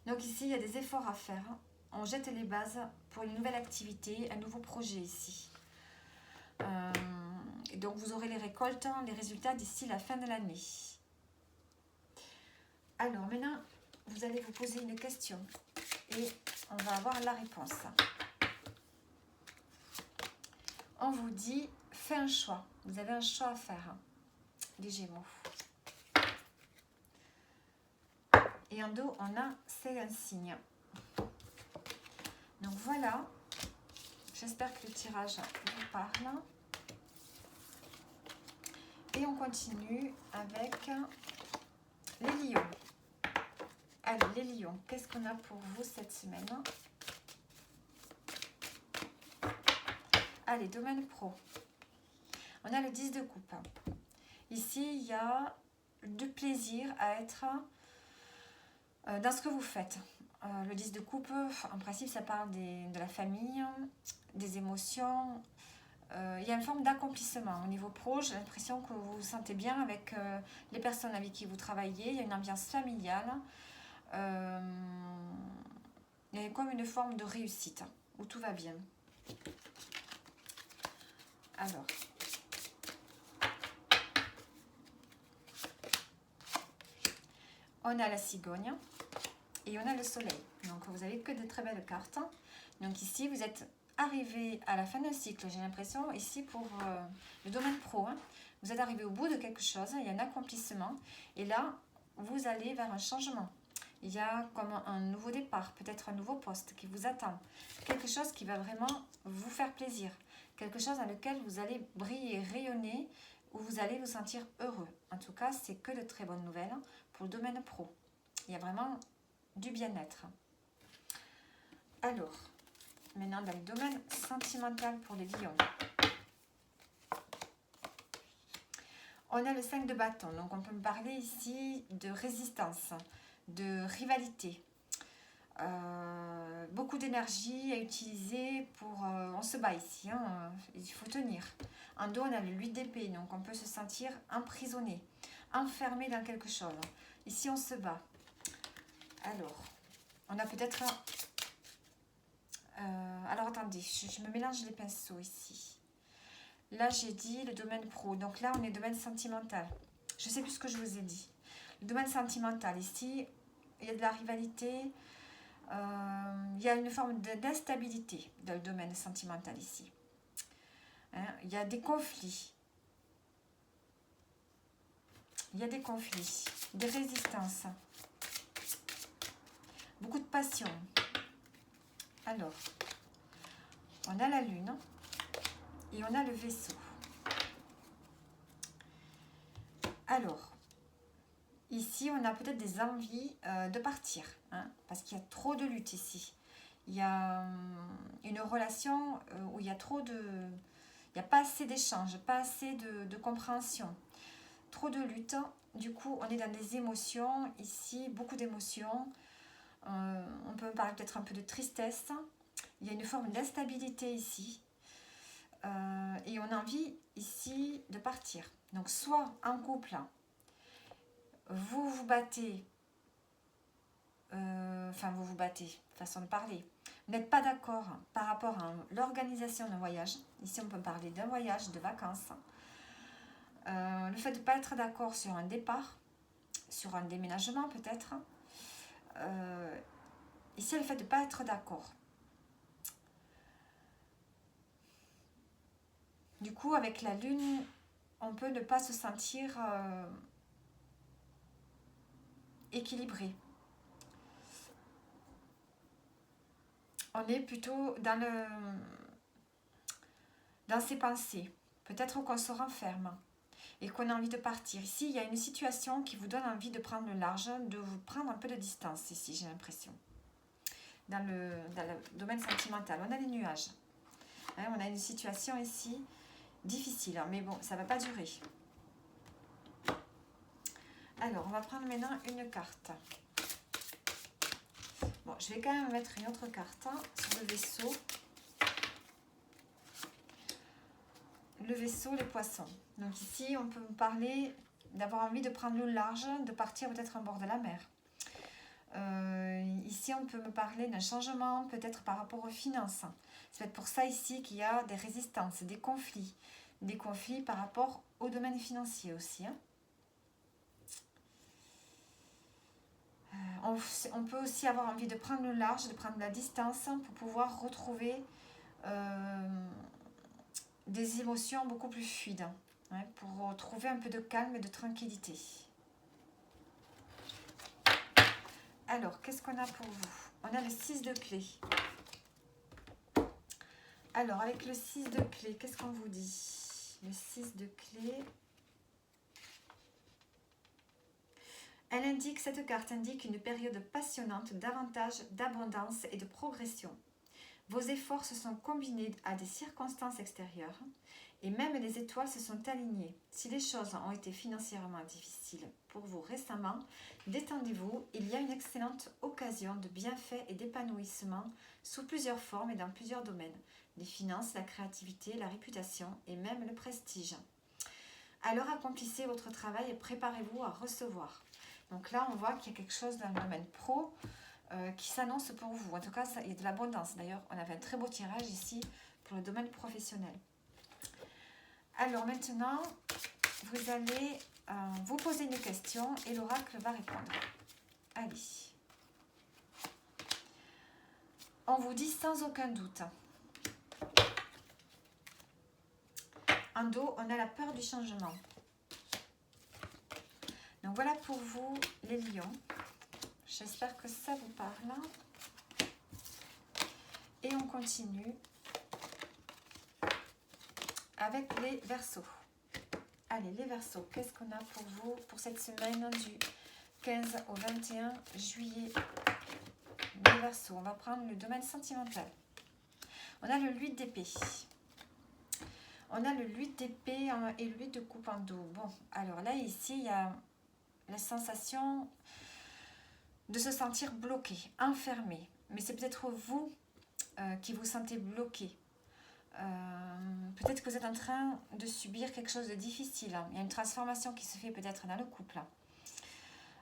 Donc ici, il y a des efforts à faire. On jette les bases pour une nouvelle activité, un nouveau projet ici. Et donc vous aurez les récoltes, les résultats d'ici la fin de l'année. Alors maintenant, vous allez vous poser une question et on va avoir la réponse. On vous dit, fais un choix. Vous avez un choix à faire, hein, les Gémeaux. Et en dos, on a, c'est un signe. Donc voilà. J'espère que le tirage vous parle. Et on continue avec les lions. Allez, les lions, qu'est-ce qu'on a pour vous cette semaine? Allez, domaine pro. On a le 10 de coupe. Ici, il y a du plaisir à être dans ce que vous faites. Le 10 de coupe, en principe, ça parle de la famille, des émotions. Il y a une forme d'accomplissement. Au niveau pro, j'ai l'impression que vous vous sentez bien avec les personnes avec qui vous travaillez. Il y a une ambiance familiale. Il y a comme une forme de réussite, où tout va bien. Alors, on a la cigogne et on a le soleil. Donc, vous avez que de très belles cartes. Donc ici, vous êtes arrivé à la fin d'un cycle, j'ai l'impression, ici pour le domaine pro. Hein. Vous êtes arrivé au bout de quelque chose, il y a un accomplissement. Et là, vous allez vers un changement. Il y a comme un nouveau départ, peut-être un nouveau poste qui vous attend. Quelque chose qui va vraiment vous faire plaisir. Quelque chose dans lequel vous allez briller, rayonner, où vous allez vous sentir heureux. En tout cas, c'est que de très bonnes nouvelles pour le domaine pro. Il y a vraiment du bien-être. Alors, maintenant dans le domaine sentimental pour les lions. On a le 5 de bâton, donc on peut me parler ici de résistance, de rivalité. Beaucoup d'énergie à utiliser pour... on se bat ici, hein, il faut tenir. En dos, on a le 8 d'épée, donc on peut se sentir emprisonné, enfermé dans quelque chose. Ici, on se bat. Alors, on a peut-être... alors, attendez, je me mélange les pinceaux ici. Là, j'ai dit le domaine pro. Donc là, on est domaine sentimental. Je ne sais plus ce que je vous ai dit. Le domaine sentimental, ici, il y a de la rivalité. Il y a une forme d'instabilité dans le domaine sentimental ici. Hein, il y a des conflits. Il y a des conflits, des résistances. Beaucoup de passion. Alors, on a la lune et on a le vaisseau. Alors, ici, on a peut-être des envies de partir, hein, parce qu'il y a trop de lutte ici. Il y a une relation où il y a trop de... Il n'y a pas assez d'échanges, pas assez de compréhension. Trop de lutte. Du coup, on est dans des émotions ici, beaucoup d'émotions. On peut parler peut-être un peu de tristesse. Il y a une forme d'instabilité ici. Et on a envie ici de partir. Donc, soit en couple, vous vous battez, vous vous battez, façon de parler. Vous n'êtes pas d'accord par rapport à l'organisation d'un voyage. Ici, on peut parler d'un voyage, de vacances. Le fait de ne pas être d'accord sur un départ, sur un déménagement peut-être. Ici, le fait de ne pas être d'accord. Du coup, avec la lune, on peut ne pas se sentir équilibré. On est plutôt dans ses pensées. Peut-être qu'on se renferme et qu'on a envie de partir. Ici, il y a une situation qui vous donne envie de prendre le large, de vous prendre un peu de distance ici, j'ai l'impression. Dans le domaine sentimental, on a les nuages. Hein, on a une situation ici difficile, mais bon, ça ne va pas durer. Alors, on va prendre maintenant une carte. Bon, je vais quand même mettre une autre carte sur le vaisseau. Le vaisseau, les poissons. Donc ici, on peut parler d'avoir envie de prendre le large, de partir peut-être en bord de la mer. Ici, on peut me parler d'un changement peut-être par rapport aux finances. C'est peut-être pour ça ici qu'il y a des résistances, des conflits. Des conflits par rapport au domaine financier aussi. Hein. On peut aussi avoir envie de prendre le large, de prendre la distance pour pouvoir retrouver des émotions beaucoup plus fluides, hein, pour retrouver un peu de calme et de tranquillité. Alors, qu'est-ce qu'on a pour vous? On a le 6 de clé. Alors, avec le 6 de clé, qu'est-ce qu'on vous dit? Le 6 de clé. Cette carte indique une période passionnante d'avantages, d'abondance et de progression. Vos efforts se sont combinés à des circonstances extérieures et même les étoiles se sont alignées. Si les choses ont été financièrement difficiles pour vous récemment, détendez-vous, il y a une excellente occasion de bienfaits et d'épanouissement sous plusieurs formes et dans plusieurs domaines. Les finances, la créativité, la réputation et même le prestige. Alors accomplissez votre travail et préparez-vous à recevoir. Donc là, on voit qu'il y a quelque chose dans le domaine pro qui s'annonce pour vous. En tout cas, il y a de l'abondance. D'ailleurs, on avait un très beau tirage ici pour le domaine professionnel. Alors maintenant, vous allez vous poser une question et l'oracle va répondre. Allez. On vous dit sans aucun doute. En dos, on a la peur du changement. Donc voilà pour vous les lions. J'espère que ça vous parle. Et on continue avec les Verseaux. Allez, les Verseaux, qu'est-ce qu'on a pour vous pour cette semaine du 15 au 21 juillet? Les Verseaux, on va prendre le domaine sentimental. On a le 8 d'épée. On a le 8 d'épée et le 8 de coupe en dos. Bon, alors là, ici, il y a la sensation de se sentir bloqué, enfermé. Mais c'est peut-être vous qui vous sentez bloqué. Peut-être que vous êtes en train de subir quelque chose de difficile. Il y a une transformation qui se fait peut-être dans le couple.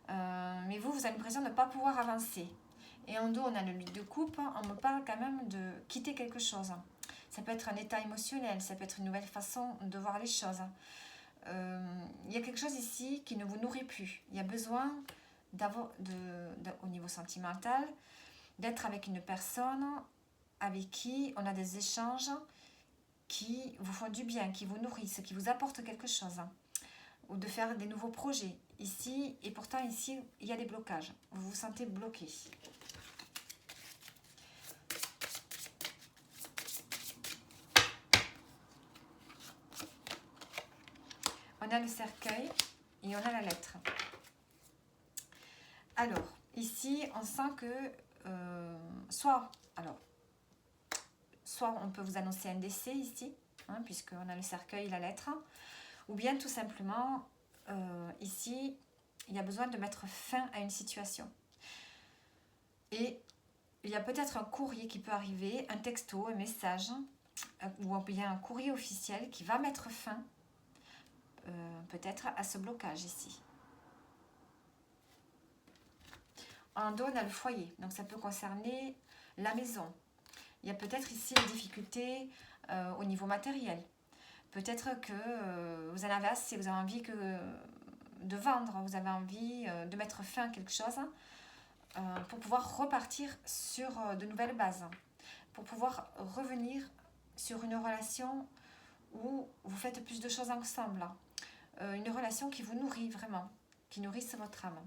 Mais vous avez l'impression de ne pas pouvoir avancer. Et en dos, on a le 8 de coupe. On me parle quand même de quitter quelque chose. Ça peut être un état émotionnel, ça peut être une nouvelle façon de voir les choses. Il y a quelque chose ici qui ne vous nourrit plus. Il y a besoin au niveau sentimental, d'être avec une personne avec qui on a des échanges qui vous font du bien, qui vous nourrissent, qui vous apportent quelque chose, ou de faire des nouveaux projets ici, et pourtant ici il y a des blocages, vous vous sentez bloqué. On a le cercueil et on a la lettre. Alors ici on sent que soit on peut vous annoncer un décès ici, hein, puisqu'on a le cercueil et la lettre, ou bien tout simplement, ici, il y a besoin de mettre fin à une situation. Et il y a peut-être un courrier qui peut arriver, un texto, un message, ou bien un courrier officiel qui va mettre fin, peut-être, à ce blocage ici. En dos, on a le foyer, donc ça peut concerner la maison. Il y a peut-être ici une difficulté au niveau matériel. Peut-être que vous en avez assez, vous avez envie de vendre, vous avez envie de mettre fin à quelque chose pour pouvoir repartir sur de nouvelles bases, pour pouvoir revenir sur une relation où vous faites plus de choses ensemble, une relation qui vous nourrit vraiment, qui nourrisse votre âme.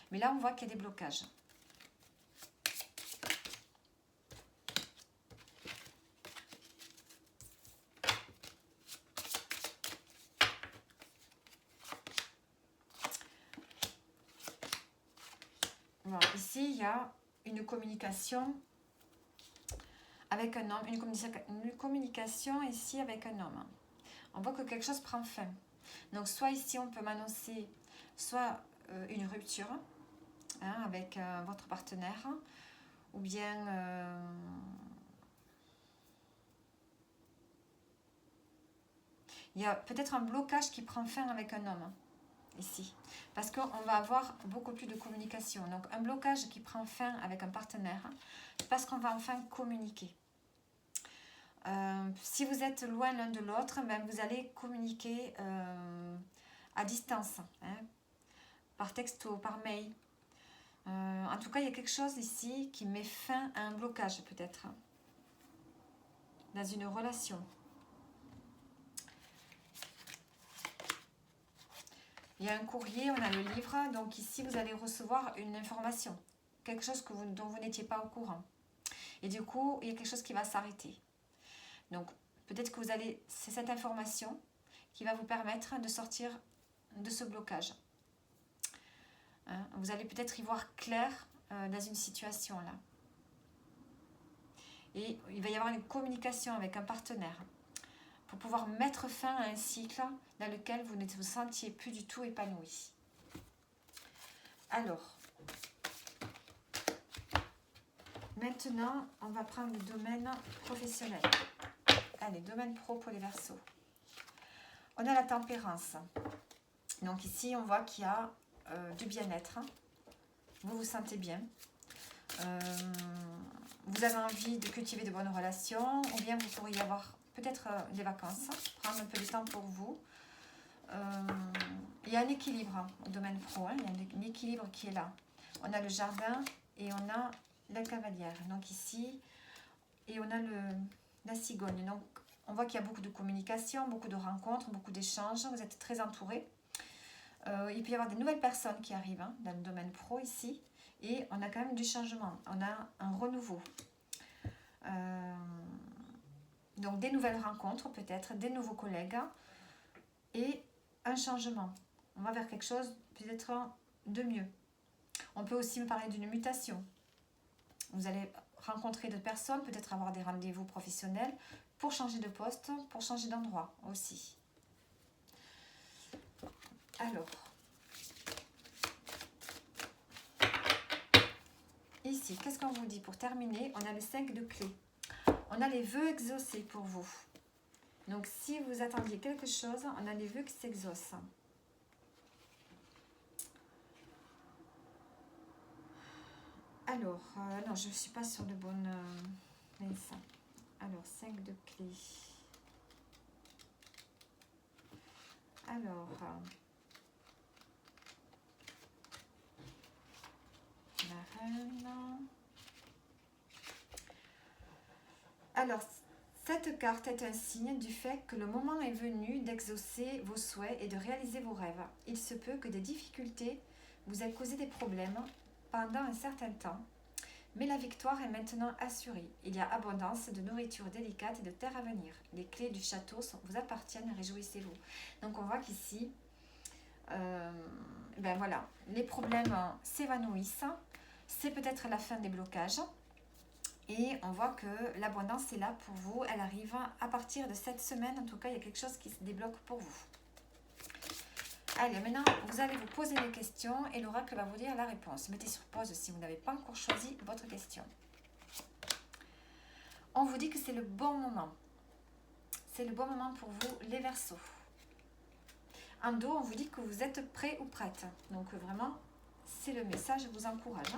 Mais là, on voit qu'il y a des blocages. Bon, ici, il y a une communication avec un homme, une communication ici avec un homme. On voit que quelque chose prend fin. Donc, soit ici, on peut m'annoncer soit une rupture avec votre partenaire, ou bien il y a peut-être un blocage qui prend fin avec un homme. Ici, parce qu'on va avoir beaucoup plus de communication. Donc un blocage qui prend fin avec un partenaire, parce qu'on va enfin communiquer. Si vous êtes loin l'un de l'autre, ben vous allez communiquer à distance, hein, par texto, par mail. En tout cas, il y a quelque chose ici qui met fin à un blocage peut-être. Dans une relation. Il y a un courrier, on a le livre. Donc ici, vous allez recevoir une information. Quelque chose dont vous n'étiez pas au courant. Et du coup, il y a quelque chose qui va s'arrêter. Donc, peut-être que c'est cette information qui va vous permettre de sortir de ce blocage. Hein, vous allez peut-être y voir clair dans une situation là. Et il va y avoir une communication avec un partenaire pour pouvoir mettre fin à un cycle dans lequel vous ne vous sentiez plus du tout épanoui. Alors, maintenant, on va prendre le domaine professionnel. Allez, domaine pro pour les Verseaux. On a la tempérance. Donc ici, on voit qu'il y a du bien-être. Vous vous sentez bien. Vous avez envie de cultiver de bonnes relations. Ou bien vous pourriez avoir peut-être des vacances. Prendre un peu de temps pour vous. Il y a un équilibre au domaine pro. Il y a un équilibre qui est là. On a le jardin et on a la cavalière. Donc ici, et on a la cigogne. Donc on voit qu'il y a beaucoup de communication, beaucoup de rencontres, beaucoup d'échanges. Vous êtes très entourés. Il peut y avoir des nouvelles personnes qui arrivent dans le domaine pro ici. Et on a quand même du changement. On a un renouveau. Donc des nouvelles rencontres peut-être, des nouveaux collègues. Et un changement. On va vers quelque chose peut-être de mieux. On peut aussi me parler d'une mutation. Vous allez rencontrer d'autres personnes, peut-être avoir des rendez-vous professionnels pour changer de poste, pour changer d'endroit aussi. Alors, ici, qu'est-ce qu'on vous dit pour terminer? On a le 5 de clés. On a les vœux exaucés pour vous. Donc, si vous attendiez quelque chose, on a les vœux qui s'exaucent. Alors, non, je ne suis pas sur le bon... Alors, 5 de clés. Alors, la reine. Alors, cette carte est un signe du fait que le moment est venu d'exaucer vos souhaits et de réaliser vos rêves. Il se peut que des difficultés vous aient causé des problèmes pendant un certain temps, mais la victoire est maintenant assurée. Il y a abondance de nourriture délicate et de terre à venir. Les clés du château vous appartiennent, réjouissez-vous. Donc on voit qu'ici, ben voilà, les problèmes s'évanouissent. C'est peut-être la fin des blocages. Et on voit que l'abondance est là pour vous. Elle arrive à partir de cette semaine. En tout cas, il y a quelque chose qui se débloque pour vous. Allez, maintenant, vous allez vous poser des questions et l'oracle va vous dire la réponse. Mettez sur pause si vous n'avez pas encore choisi votre question. On vous dit que c'est le bon moment. C'est le bon moment pour vous, les Verseaux. En dos, on vous dit que vous êtes prêt ou prête. Donc vraiment, c'est le message, je vous encourage.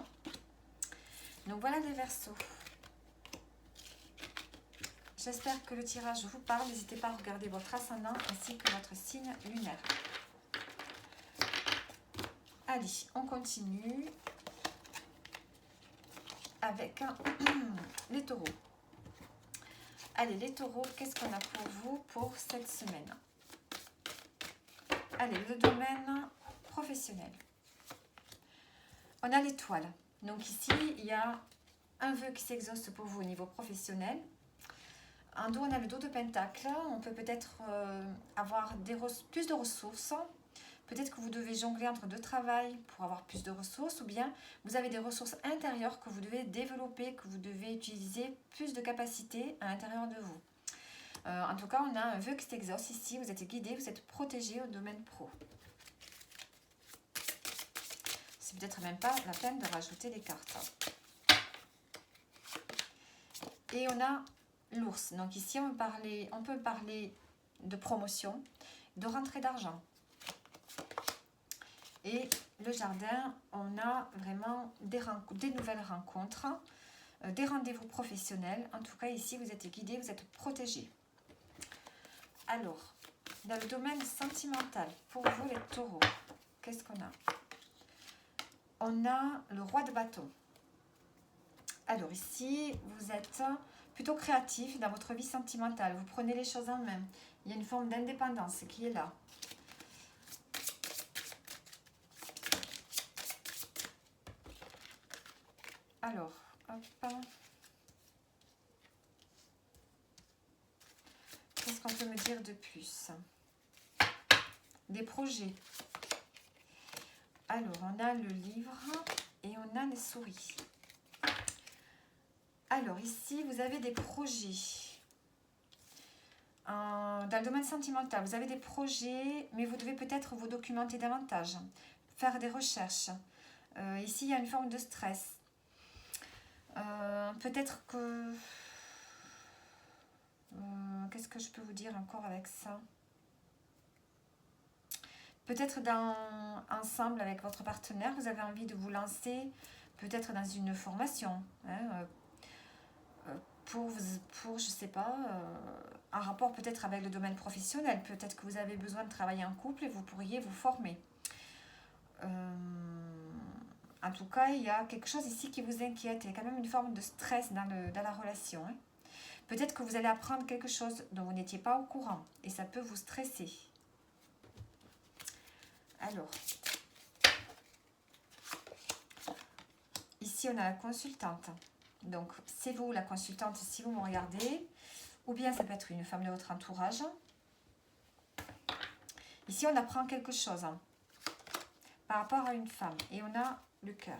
Donc voilà les Verseaux. J'espère que le tirage vous parle. N'hésitez pas à regarder votre ascendant ainsi que votre signe lunaire. Allez, on continue avec les taureaux. Allez, les taureaux, qu'est-ce qu'on a pour vous pour cette semaine? Allez, le domaine professionnel. On a l'étoile. Donc ici, il y a un vœu qui s'exauce pour vous au niveau professionnel. En dos, on a le dos de pentacle. On peut peut-être avoir plus de ressources. Peut-être que vous devez jongler entre deux travails pour avoir plus de ressources, ou bien vous avez des ressources intérieures que vous devez développer, que vous devez utiliser plus de capacités à l'intérieur de vous. En tout cas, on a un vœu qui s'exauce ici. Vous êtes guidé, vous êtes protégé au domaine pro. C'est peut-être même pas la peine de rajouter des cartes. Et on a l'ours. Donc ici, on peut parler de promotion, de rentrée d'argent. Et le jardin, on a vraiment des nouvelles rencontres, des rendez-vous professionnels. En tout cas, ici, vous êtes guidé, vous êtes protégé. Alors, dans le domaine sentimental, pour vous les taureaux, qu'est-ce qu'on a? on a le roi de bâton. Alors ici, vous êtes plutôt créatif dans votre vie sentimentale. Vous prenez les choses en main. Il y a une forme d'indépendance qui est là. Alors, hop. Qu'est-ce qu'on peut me dire de plus? Des projets. Alors, on a le livre et on a les souris. Alors, ici, vous avez des projets. Dans le domaine sentimental, vous avez des projets, mais vous devez peut-être vous documenter davantage, faire des recherches. Ici, il y a une forme de stress. Peut-être que... qu'est-ce que je peux vous dire encore avec ça? Peut-être ensemble avec votre partenaire, vous avez envie de vous lancer peut-être dans une formation, hein, pour, je sais pas, un rapport peut-être avec le domaine professionnel. Peut-être que vous avez besoin de travailler en couple et vous pourriez vous former. En tout cas, il y a quelque chose ici qui vous inquiète. Il y a quand même une forme de stress dans la relation. Hein. Peut-être que vous allez apprendre quelque chose dont vous n'étiez pas au courant et ça peut vous stresser. Alors, ici on a la consultante. Donc, c'est vous la consultante si vous me regardez. Ou bien ça peut être une femme de votre entourage. Ici, on apprend quelque chose par rapport à une femme. Et on a le cœur.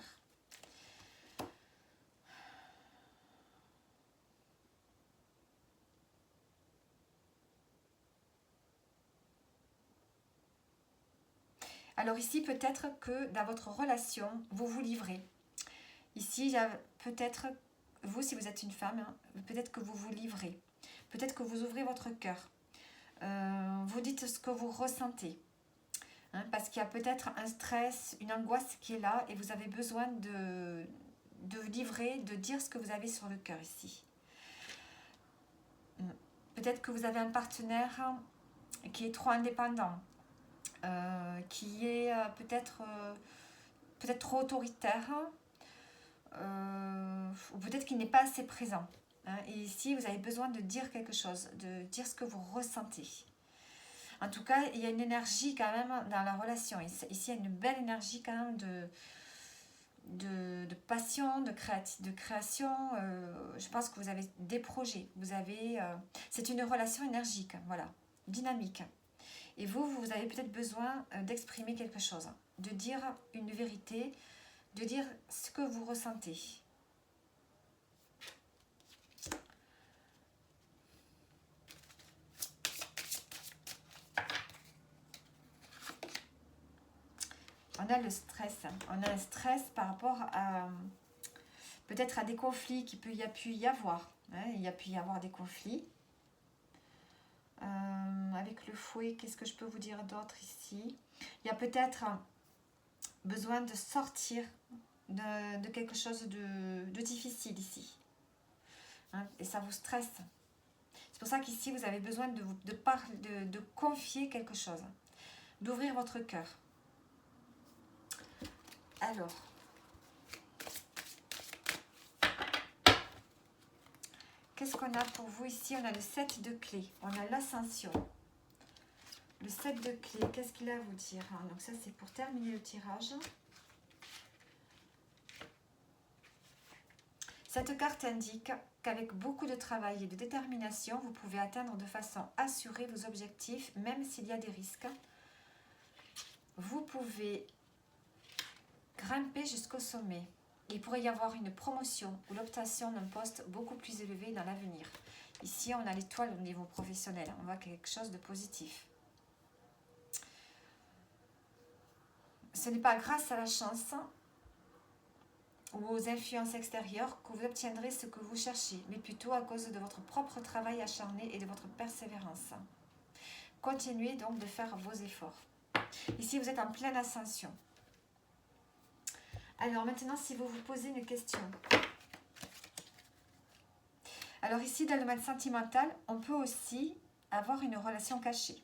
Alors ici, peut-être que dans votre relation, vous vous livrez. Ici, il y a peut-être, vous, si vous êtes une femme, hein, peut-être que vous vous livrez. Peut-être que vous ouvrez votre cœur. Vous dites ce que vous ressentez. Hein, parce qu'il y a peut-être un stress, une angoisse qui est là et vous avez besoin de livrer, de dire ce que vous avez sur le cœur ici. Peut-être que vous avez un partenaire qui est trop indépendant, qui est peut-être trop autoritaire, ou peut-être qu'il n'est pas assez présent. Hein, et ici, vous avez besoin de dire quelque chose, de dire ce que vous ressentez. En tout cas, il y a une énergie quand même dans la relation. Ici, il y a une belle énergie quand même de passion, de création. Je pense que vous avez des projets. C'est une relation énergique, voilà, dynamique. Et vous avez peut-être besoin d'exprimer quelque chose, de dire une vérité, de dire ce que vous ressentez. On a le stress. On a un stress par rapport à peut-être à des conflits qu'il y a pu y avoir. Hein, il y a pu y avoir des conflits. Avec le fouet, qu'est-ce que je peux vous dire d'autre ici? Il y a peut-être besoin de sortir de quelque chose de difficile ici. Hein, et ça vous stresse. C'est pour ça qu'ici, vous avez besoin de confier quelque chose. D'ouvrir votre cœur. Alors, qu'est-ce qu'on a pour vous ici? On a le 7 de clés. On a l'ascension. Le 7 de clés, qu'est-ce qu'il a à vous dire? Donc ça, c'est pour terminer le tirage. Cette carte indique qu'avec beaucoup de travail et de détermination, vous pouvez atteindre de façon assurée vos objectifs, même s'il y a des risques. Vous pouvez grimper jusqu'au sommet. Il pourrait y avoir une promotion ou l'obtention d'un poste beaucoup plus élevé dans l'avenir. Ici, on a l'étoile au niveau professionnel. On voit quelque chose de positif. Ce n'est pas grâce à la chance ou aux influences extérieures que vous obtiendrez ce que vous cherchez, mais plutôt à cause de votre propre travail acharné et de votre persévérance. Continuez donc de faire vos efforts. Ici, vous êtes en pleine ascension. Alors maintenant, si vous vous posez une question. Alors ici, dans le domaine sentimental, on peut aussi avoir une relation cachée.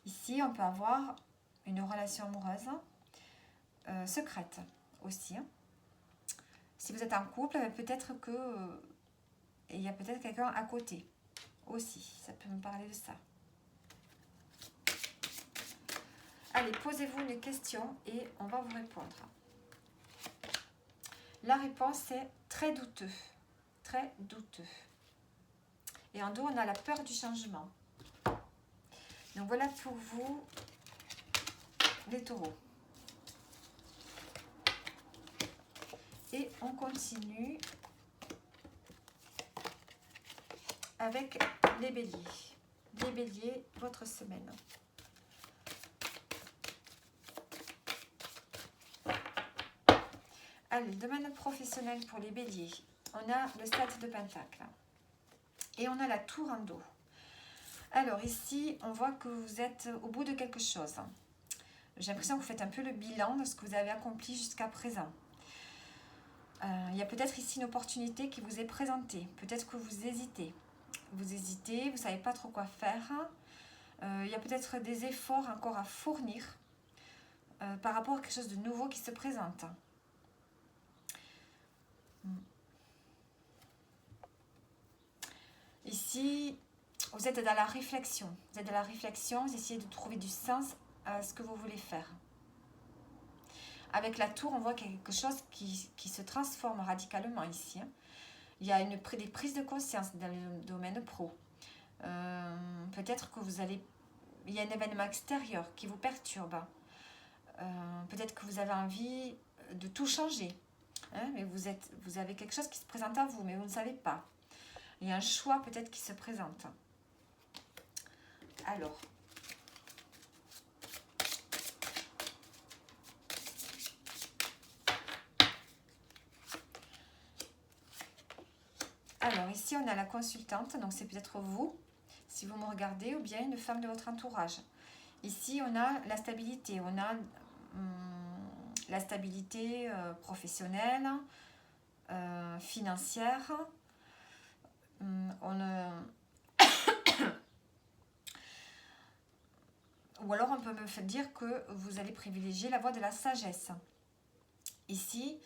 Ici, on peut avoir une relation amoureuse secrète. aussi. Hein. Si vous êtes en couple, peut-être que il y a peut-être quelqu'un à côté aussi. Ça peut me parler de ça. Allez, posez-vous une question et on va vous répondre. La réponse est très douteux. Très douteux. Et en dos, on a la peur du changement. Donc voilà pour vous, les taureaux. Et on continue avec les béliers. Les béliers, votre semaine. Allez, domaine professionnel pour les béliers. On a le 7 de pentacle. Et on a la tour en dos. Alors ici, on voit que vous êtes au bout de quelque chose. J'ai l'impression que vous faites un peu le bilan de ce que vous avez accompli jusqu'à présent. Il y a peut-être ici une opportunité qui vous est présentée. Peut-être que vous hésitez. Vous hésitez, vous ne savez pas trop quoi faire. Il y a peut-être des efforts encore à fournir par rapport à quelque chose de nouveau qui se présente. Ici, vous êtes dans la réflexion. Vous êtes dans la réflexion, vous essayez de trouver du sens à ce que vous voulez faire. Avec la tour, on voit qu'il y a quelque chose qui se transforme radicalement ici. Il y a des prises de conscience dans le domaine pro. Peut-être que il y a un événement extérieur qui vous perturbe. Peut-être que vous avez envie de tout changer. Mais vous avez quelque chose qui se présente à vous, mais vous ne savez pas. Il y a un choix peut-être qui se présente. Alors ici, on a la consultante, donc c'est peut-être vous, si vous me regardez, ou bien une femme de votre entourage. Ici, on a la stabilité, on a la stabilité professionnelle, financière. Ou alors on peut me dire que vous allez privilégier la voie de la sagesse. Ici,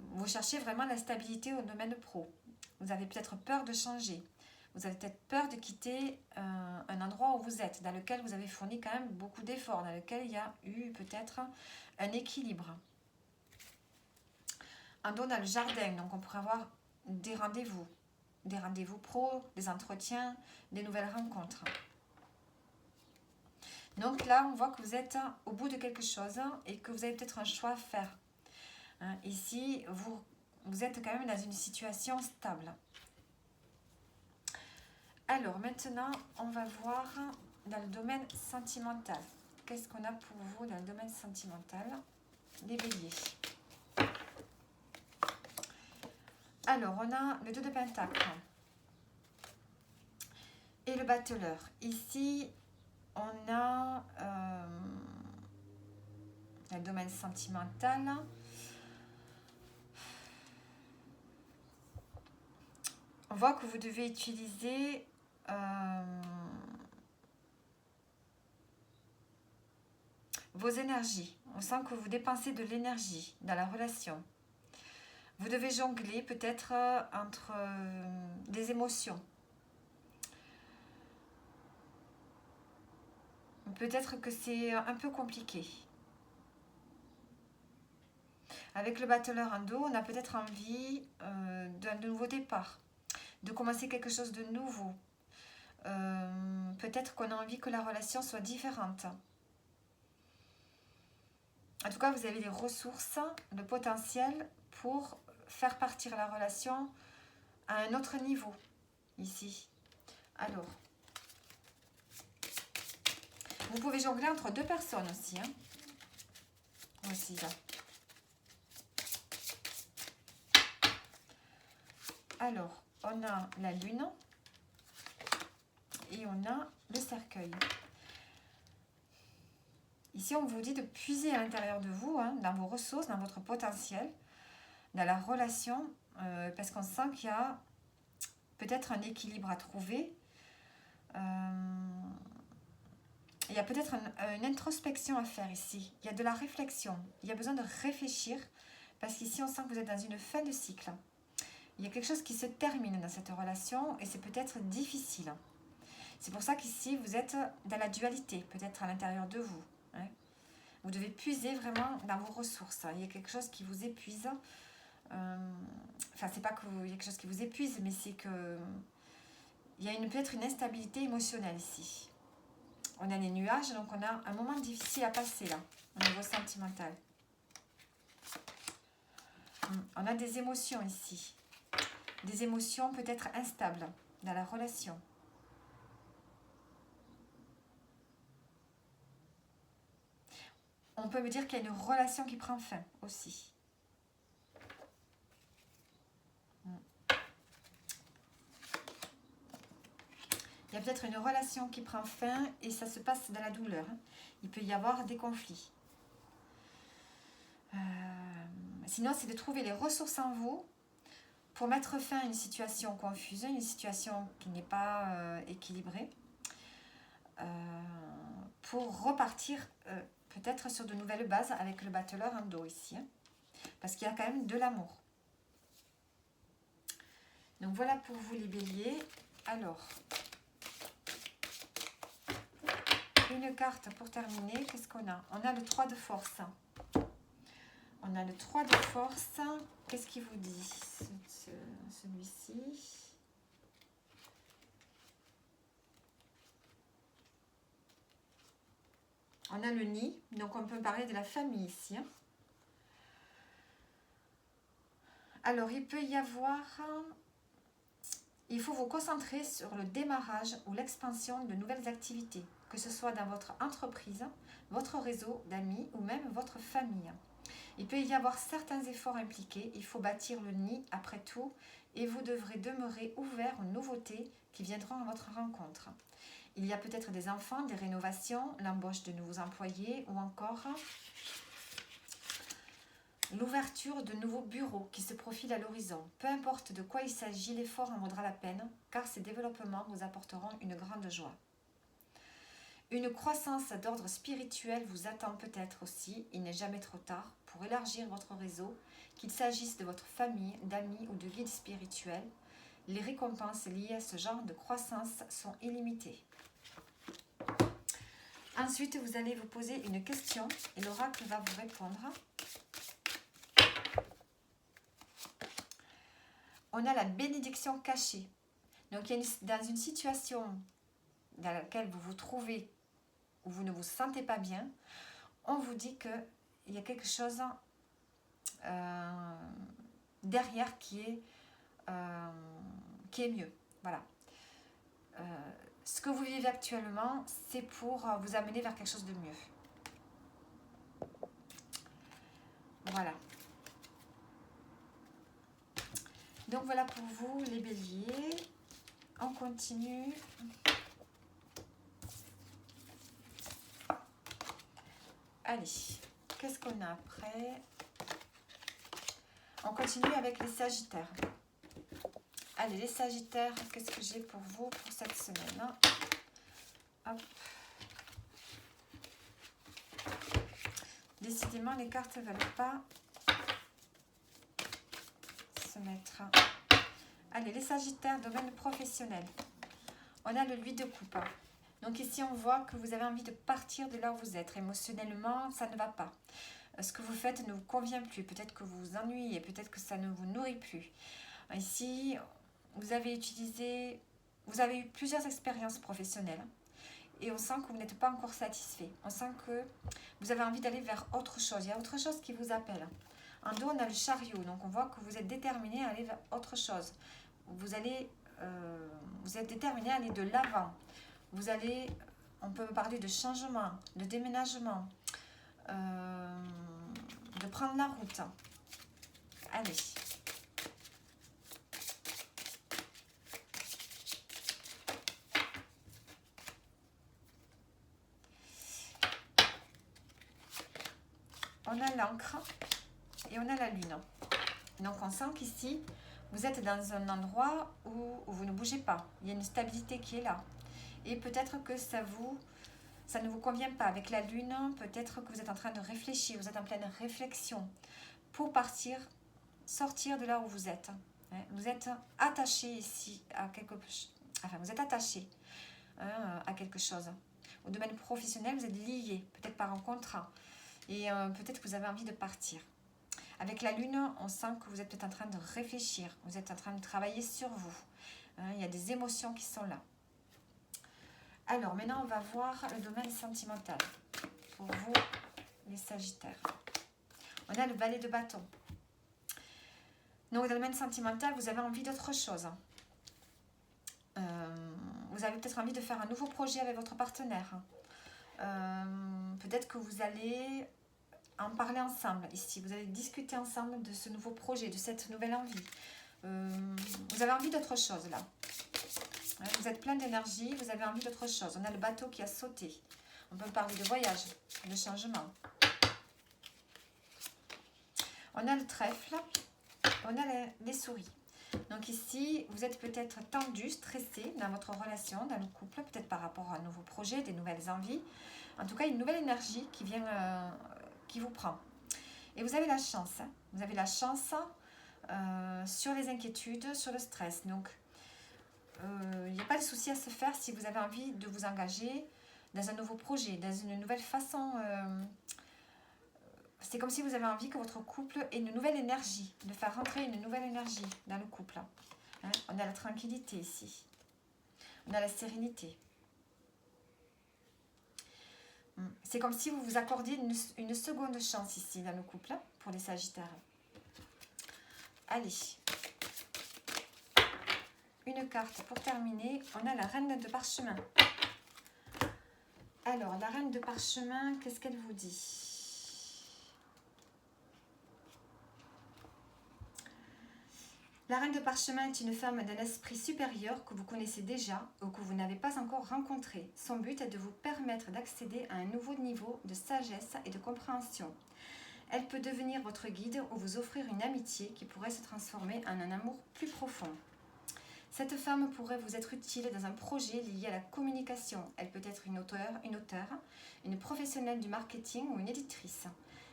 vous cherchez vraiment la stabilité au domaine pro. Vous avez peut-être peur de changer. Vous avez peut-être peur de quitter un endroit où vous êtes, dans lequel vous avez fourni quand même beaucoup d'efforts, dans lequel il y a eu peut-être un équilibre. En dos, on a le jardin, donc on pourrait avoir des rendez-vous pro, des entretiens, des nouvelles rencontres. Donc là, on voit que vous êtes au bout de quelque chose et que vous avez peut-être un choix à faire. Ici, vous êtes quand même dans une situation stable. Alors maintenant, on va voir dans le domaine sentimental. Qu'est-ce qu'on a pour vous dans le domaine sentimental? Les béliers. Alors, on a le 2 de pentacle et le battleur. Ici, on a le domaine sentimental. On voit que vous devez utiliser vos énergies. On sent que vous dépensez de l'énergie dans la relation. Vous devez jongler peut-être entre des émotions. Peut-être que c'est un peu compliqué. Avec le battleur en dos, on a peut-être envie d'un nouveau départ, de commencer quelque chose de nouveau. Peut-être qu'on a envie que la relation soit différente. En tout cas, vous avez les ressources, le potentiel pour faire partir la relation à un autre niveau, ici. Alors, vous pouvez jongler entre deux personnes aussi. Aussi, là. Alors, on a la lune et on a le cercueil. Ici, on vous dit de puiser à l'intérieur de vous, dans vos ressources, dans votre potentiel, dans la relation, parce qu'on sent qu'il y a peut-être un équilibre à trouver. Il y a peut-être une introspection à faire ici. Il y a de la réflexion. Il y a besoin de réfléchir parce qu'ici, on sent que vous êtes dans une fin de cycle. Il y a quelque chose qui se termine dans cette relation et c'est peut-être difficile. C'est pour ça qu'ici, vous êtes dans la dualité, peut-être à l'intérieur de vous. Hein. Vous devez puiser vraiment dans vos ressources. Il y a quelque chose qui vous épuise. Enfin, c'est pas qu'il y a quelque chose qui vous épuise, mais c'est que il y a peut-être une instabilité émotionnelle ici. On a les nuages, donc on a un moment difficile à passer là, au niveau sentimental. On a des émotions ici. Des émotions peut-être instables dans la relation. On peut me dire qu'il y a une relation qui prend fin aussi. Il y a peut-être une relation qui prend fin et ça se passe dans la douleur. Il peut y avoir des conflits. Sinon, c'est de trouver les ressources en vous pour mettre fin à une situation confuse, une situation qui n'est pas équilibrée, pour repartir peut-être sur de nouvelles bases avec le battleur en dos ici. Parce qu'il y a quand même de l'amour. Donc voilà pour vous les béliers. Alors, une carte pour terminer. Qu'est-ce qu'on a? On a le 3 de force. On a le 3 de force. Qu'est-ce qu'il vous dit, celui-ci? On a le nid. Donc, on peut parler de la famille ici. Alors, il peut y avoir... Il faut vous concentrer sur le démarrage ou l'expansion de nouvelles activités, que ce soit dans votre entreprise, votre réseau d'amis ou même votre famille. Il peut y avoir certains efforts impliqués, il faut bâtir le nid après tout et vous devrez demeurer ouvert aux nouveautés qui viendront à votre rencontre. Il y a peut-être des enfants, des rénovations, l'embauche de nouveaux employés ou encore l'ouverture de nouveaux bureaux qui se profilent à l'horizon. Peu importe de quoi il s'agit, l'effort en vaudra la peine car ces développements vous apporteront une grande joie. Une croissance d'ordre spirituel vous attend peut-être aussi, il n'est jamais trop tard, pour élargir votre réseau, qu'il s'agisse de votre famille, d'amis ou de guides spirituels. Les récompenses liées à ce genre de croissance sont illimitées. Ensuite, vous allez vous poser une question et l'oracle va vous répondre. On a la bénédiction cachée. Donc, dans une situation dans laquelle vous vous trouvez où vous ne vous sentez pas bien, on vous dit qu'il y a quelque chose derrière qui est mieux. Voilà. Ce que vous vivez actuellement, c'est pour vous amener vers quelque chose de mieux. Voilà. Donc voilà pour vous les béliers. On continue. Allez, qu'est-ce qu'on a après? On continue avec les sagittaires. Allez, les sagittaires, qu'est-ce que j'ai pour vous pour cette semaine? Hop. Décidément, les cartes ne veulent pas se mettre. Allez, les sagittaires, domaine professionnel. On a le 8 de coupe. Donc ici, on voit que vous avez envie de partir de là où vous êtes. Émotionnellement, ça ne va pas. Ce que vous faites ne vous convient plus. Peut-être que vous vous ennuyez. Peut-être que ça ne vous nourrit plus. Ici, vous avez eu plusieurs expériences professionnelles. Et on sent que vous n'êtes pas encore satisfait. On sent que vous avez envie d'aller vers autre chose. Il y a autre chose qui vous appelle. En dos, on a le chariot. Donc, on voit que vous êtes déterminé à aller vers autre chose. Vous êtes déterminé à aller de l'avant. On peut parler de changement, de déménagement, de prendre la route. Allez. On a l'encre et on a la lune. Donc on sent qu'ici, vous êtes dans un endroit où vous ne bougez pas. Il y a une stabilité qui est là. Et peut-être que ça ça ne vous convient pas. Avec la lune, peut-être que vous êtes en train de réfléchir, vous êtes en pleine réflexion pour sortir de là où vous êtes. Vous êtes attaché ici à quelque chose. Enfin, vous êtes attaché à quelque chose. Au domaine professionnel, vous êtes lié, peut-être par un contrat. Et peut-être que vous avez envie de partir. Avec la lune, on sent que vous êtes peut-être en train de réfléchir. Vous êtes en train de travailler sur vous. Il y a des émotions qui sont là. Alors, maintenant, on va voir le domaine sentimental. Pour vous, les Sagittaires. On a le valet de bâton. Donc, dans le domaine sentimental, vous avez envie d'autre chose. Vous avez peut-être envie de faire un nouveau projet avec votre partenaire. Peut-être que vous allez en parler ensemble ici. Vous allez discuter ensemble de ce nouveau projet, de cette nouvelle envie. Vous avez envie d'autre chose là. Vous êtes plein d'énergie, vous avez envie d'autre chose. On a le bateau qui a sauté. On peut parler de voyage, de changement. On a le trèfle, on a les souris. Donc ici, vous êtes peut-être tendu, stressé dans votre relation, dans le couple, peut-être par rapport à un nouveau projet, des nouvelles envies. En tout cas, une nouvelle énergie qui vient, qui vous prend. Et vous avez la chance. Vous avez la chance sur les inquiétudes, sur le stress. Donc, il n'y a pas de souci à se faire si vous avez envie de vous engager dans un nouveau projet, dans une nouvelle façon. C'est comme si vous avez envie que votre couple ait une nouvelle énergie, de faire rentrer une nouvelle énergie dans le couple. On a la tranquillité ici. On a la sérénité. C'est comme si vous vous accordiez une seconde chance ici dans le couple pour les Sagittaires. Allez. Une carte pour terminer. On a la reine de parchemin. Alors, la reine de parchemin, qu'est-ce qu'elle vous dit ? La reine de parchemin est une femme d'un esprit supérieur que vous connaissez déjà ou que vous n'avez pas encore rencontré. Son but est de vous permettre d'accéder à un nouveau niveau de sagesse et de compréhension. Elle peut devenir votre guide ou vous offrir une amitié qui pourrait se transformer en un amour plus profond. Cette femme pourrait vous être utile dans un projet lié à la communication. Elle peut être une auteure, une professionnelle du marketing ou une éditrice.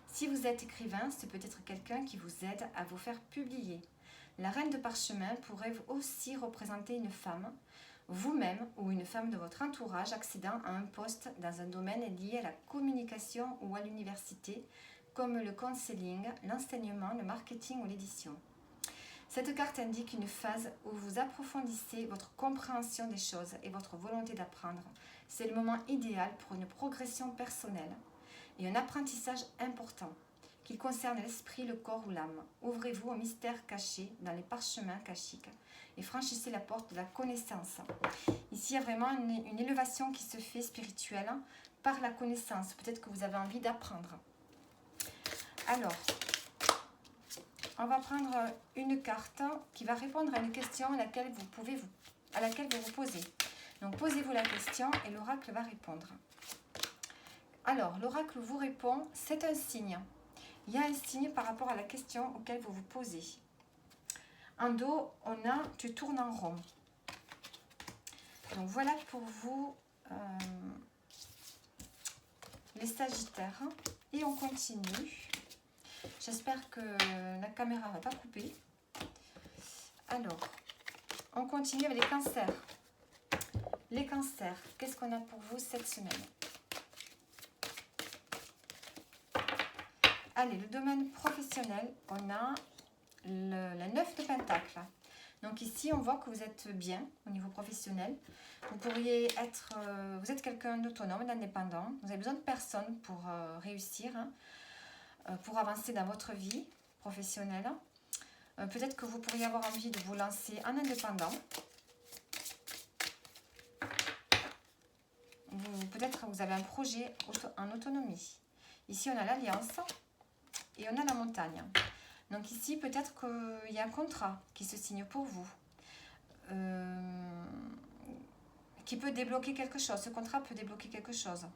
Si vous êtes écrivain, c'est peut-être quelqu'un qui vous aide à vous faire publier. La reine de parchemin pourrait aussi représenter une femme, vous-même ou une femme de votre entourage accédant à un poste dans un domaine lié à la communication ou à l'université, comme le counseling, l'enseignement, le marketing ou l'édition. Cette carte indique une phase où vous approfondissez votre compréhension des choses et votre volonté d'apprendre. C'est le moment idéal pour une progression personnelle et un apprentissage important, qu'il concerne l'esprit, le corps ou l'âme. Ouvrez-vous au mystère caché dans les parchemins kashiques et franchissez la porte de la connaissance. Ici, il y a vraiment une élévation qui se fait spirituelle par la connaissance. Peut-être que vous avez envie d'apprendre. Alors, on va prendre une carte qui va répondre à une question à laquelle vous vous posez. Donc, posez-vous la question et l'oracle va répondre. Alors, l'oracle vous répond, c'est un signe. Il y a un signe par rapport à la question auquel vous vous posez. En dos, on a « tu tournes en rond ». Donc, voilà pour vous, les Sagittaires. Et on continue. J'espère que la caméra ne va pas couper. Alors, on continue avec les cancers. Les cancers, qu'est-ce qu'on a pour vous cette semaine ? Allez, le domaine professionnel, on a la 9 de Pentacle. Donc ici, on voit que vous êtes bien au niveau professionnel. Vous êtes quelqu'un d'autonome, d'indépendant. Vous avez besoin de personne pour réussir, pour avancer dans votre vie professionnelle. Peut-être que vous pourriez avoir envie de vous lancer en indépendant. Peut-être que vous avez un projet en autonomie. Ici, on a l'alliance. Et on a la montagne. Donc ici, peut-être qu'il y a un contrat qui se signe pour vous. Qui peut débloquer quelque chose. Ce contrat peut débloquer quelque chose.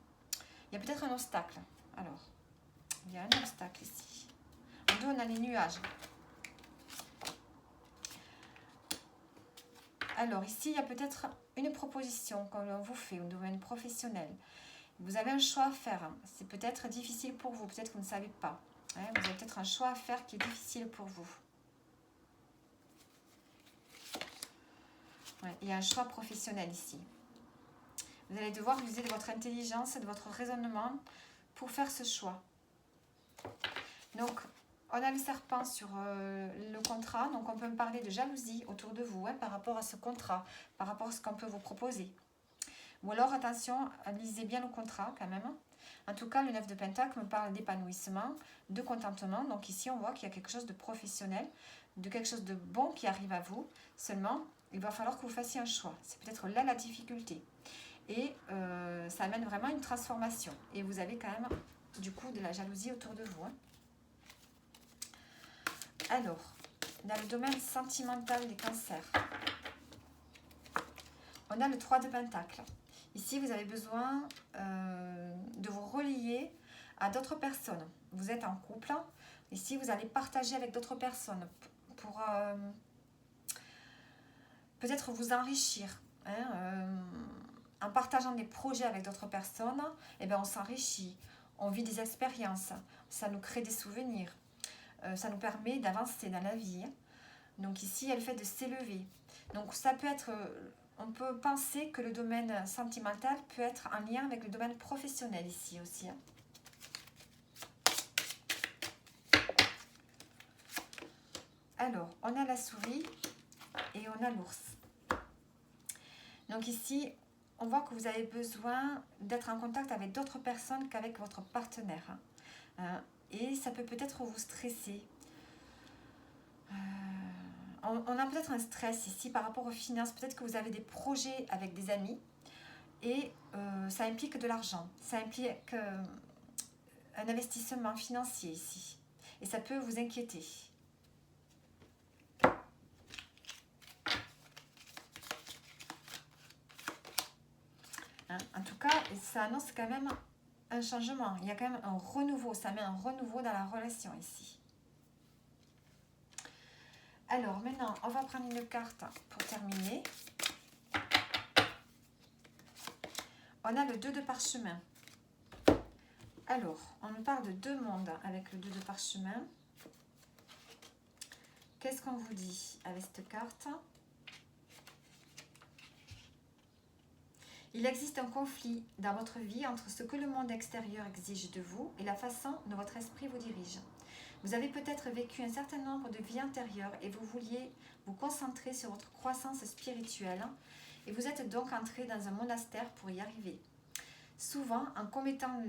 Il y a peut-être un obstacle. Alors, il y a un obstacle ici. En dos, on a les nuages. Alors ici, il y a peut-être une proposition qu'on vous fait au domaine professionnel. Vous avez un choix à faire. C'est peut-être difficile pour vous. Peut-être que vous ne savez pas. Hein. Vous avez peut-être un choix à faire qui est difficile pour vous. Ouais, il y a un choix professionnel ici. Vous allez devoir user de votre intelligence et de votre raisonnement pour faire ce choix. Donc, on a le serpent sur le contrat. Donc, on peut me parler de jalousie autour de vous par rapport à ce contrat, par rapport à ce qu'on peut vous proposer. Ou alors, attention, lisez bien le contrat quand même. En tout cas, le 9 de Pentacle me parle d'épanouissement, de contentement. Donc ici, on voit qu'il y a quelque chose de professionnel, de quelque chose de bon qui arrive à vous. Seulement, il va falloir que vous fassiez un choix. C'est peut-être là la difficulté. Et ça amène vraiment une transformation. Et vous avez quand même, du coup, de la jalousie autour de vous. Hein. Alors, dans le domaine sentimental des cancers, on a le 3 de Pentacle. Ici, vous avez besoin de vous relier à d'autres personnes. Vous êtes en couple. Ici, vous allez partager avec d'autres personnes pour peut-être vous enrichir. Hein, en partageant des projets avec d'autres personnes, eh bien, on s'enrichit, on vit des expériences, ça nous crée des souvenirs, ça nous permet d'avancer dans la vie. Donc ici, il y a le fait de s'élever. Donc ça peut être... on peut penser que le domaine sentimental peut être en lien avec le domaine professionnel ici aussi. Hein. Alors, on a la souris et on a l'ours. Donc ici, on voit que vous avez besoin d'être en contact avec d'autres personnes qu'avec votre partenaire. Hein. Et ça peut peut-être vous stresser. On a peut-être un stress ici par rapport aux finances. Peut-être que vous avez des projets avec des amis et ça implique de l'argent. Ça implique un investissement financier ici. Et ça peut vous inquiéter. Hein, en tout cas, ça annonce quand même un changement. Il y a quand même un renouveau. Ça met un renouveau dans la relation ici. Alors maintenant, on va prendre une carte pour terminer. On a le 2 de parchemin. Alors, on nous parle de 2 mondes avec le 2 de parchemin. Qu'est-ce qu'on vous dit avec cette carte? Il existe un conflit dans votre vie entre ce que le monde extérieur exige de vous et la façon dont votre esprit vous dirige. Vous avez peut-être vécu un certain nombre de vies antérieures et vous vouliez vous concentrer sur votre croissance spirituelle et vous êtes donc entré dans un monastère pour y arriver. Souvent, en omettant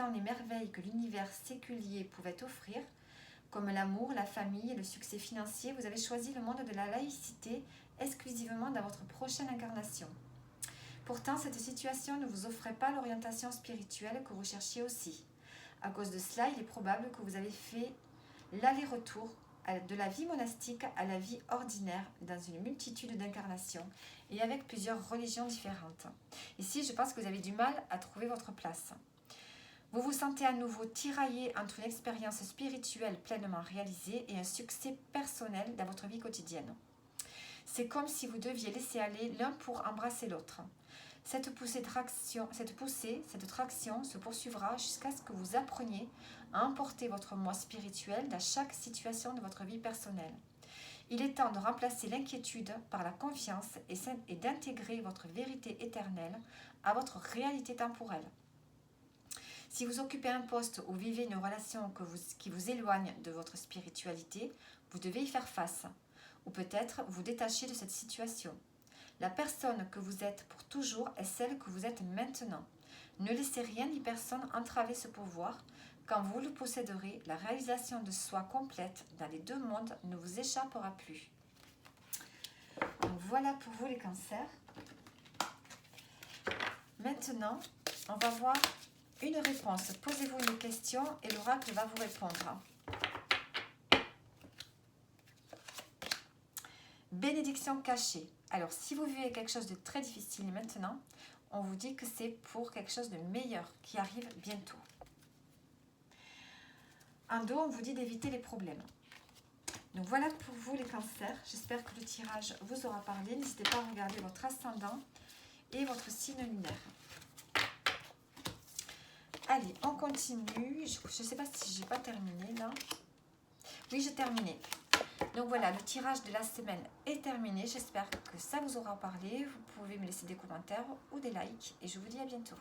les merveilles que l'univers séculier pouvait offrir, comme l'amour, la famille et le succès financier, vous avez choisi le monde de la laïcité exclusivement dans votre prochaine incarnation. Pourtant, cette situation ne vous offrait pas l'orientation spirituelle que vous cherchiez aussi. À cause de cela, il est probable que vous avez fait l'aller-retour de la vie monastique à la vie ordinaire dans une multitude d'incarnations et avec plusieurs religions différentes. Ici, je pense que vous avez du mal à trouver votre place. Vous vous sentez à nouveau tiraillé entre une expérience spirituelle pleinement réalisée et un succès personnel dans votre vie quotidienne. C'est comme si vous deviez laisser aller l'un pour embrasser l'autre. Cette traction se poursuivra jusqu'à ce que vous appreniez à emporter votre moi spirituel dans chaque situation de votre vie personnelle. Il est temps de remplacer l'inquiétude par la confiance et d'intégrer votre vérité éternelle à votre réalité temporelle. Si vous occupez un poste ou vivez une relation qui vous éloigne de votre spiritualité, vous devez y faire face, ou peut-être vous détacher de cette situation. La personne que vous êtes pour toujours est celle que vous êtes maintenant. Ne laissez rien ni personne entraver ce pouvoir. Quand vous le posséderez, la réalisation de soi complète dans les 2 mondes ne vous échappera plus. Donc voilà pour vous les cancers. Maintenant, on va voir une réponse. Posez-vous une question et l'oracle va vous répondre. Bénédiction cachée. Alors, si vous vivez quelque chose de très difficile maintenant, on vous dit que c'est pour quelque chose de meilleur qui arrive bientôt. En dos, on vous dit d'éviter les problèmes. Donc voilà pour vous les cancers. J'espère que le tirage vous aura parlé. N'hésitez pas à regarder votre ascendant et votre signe lunaire. Allez, on continue. Je ne sais pas si j'ai pas terminé là. Oui, j'ai terminé. Donc voilà, le tirage de la semaine est terminé. J'espère que ça vous aura parlé. Vous pouvez me laisser des commentaires ou des likes. Et je vous dis à bientôt.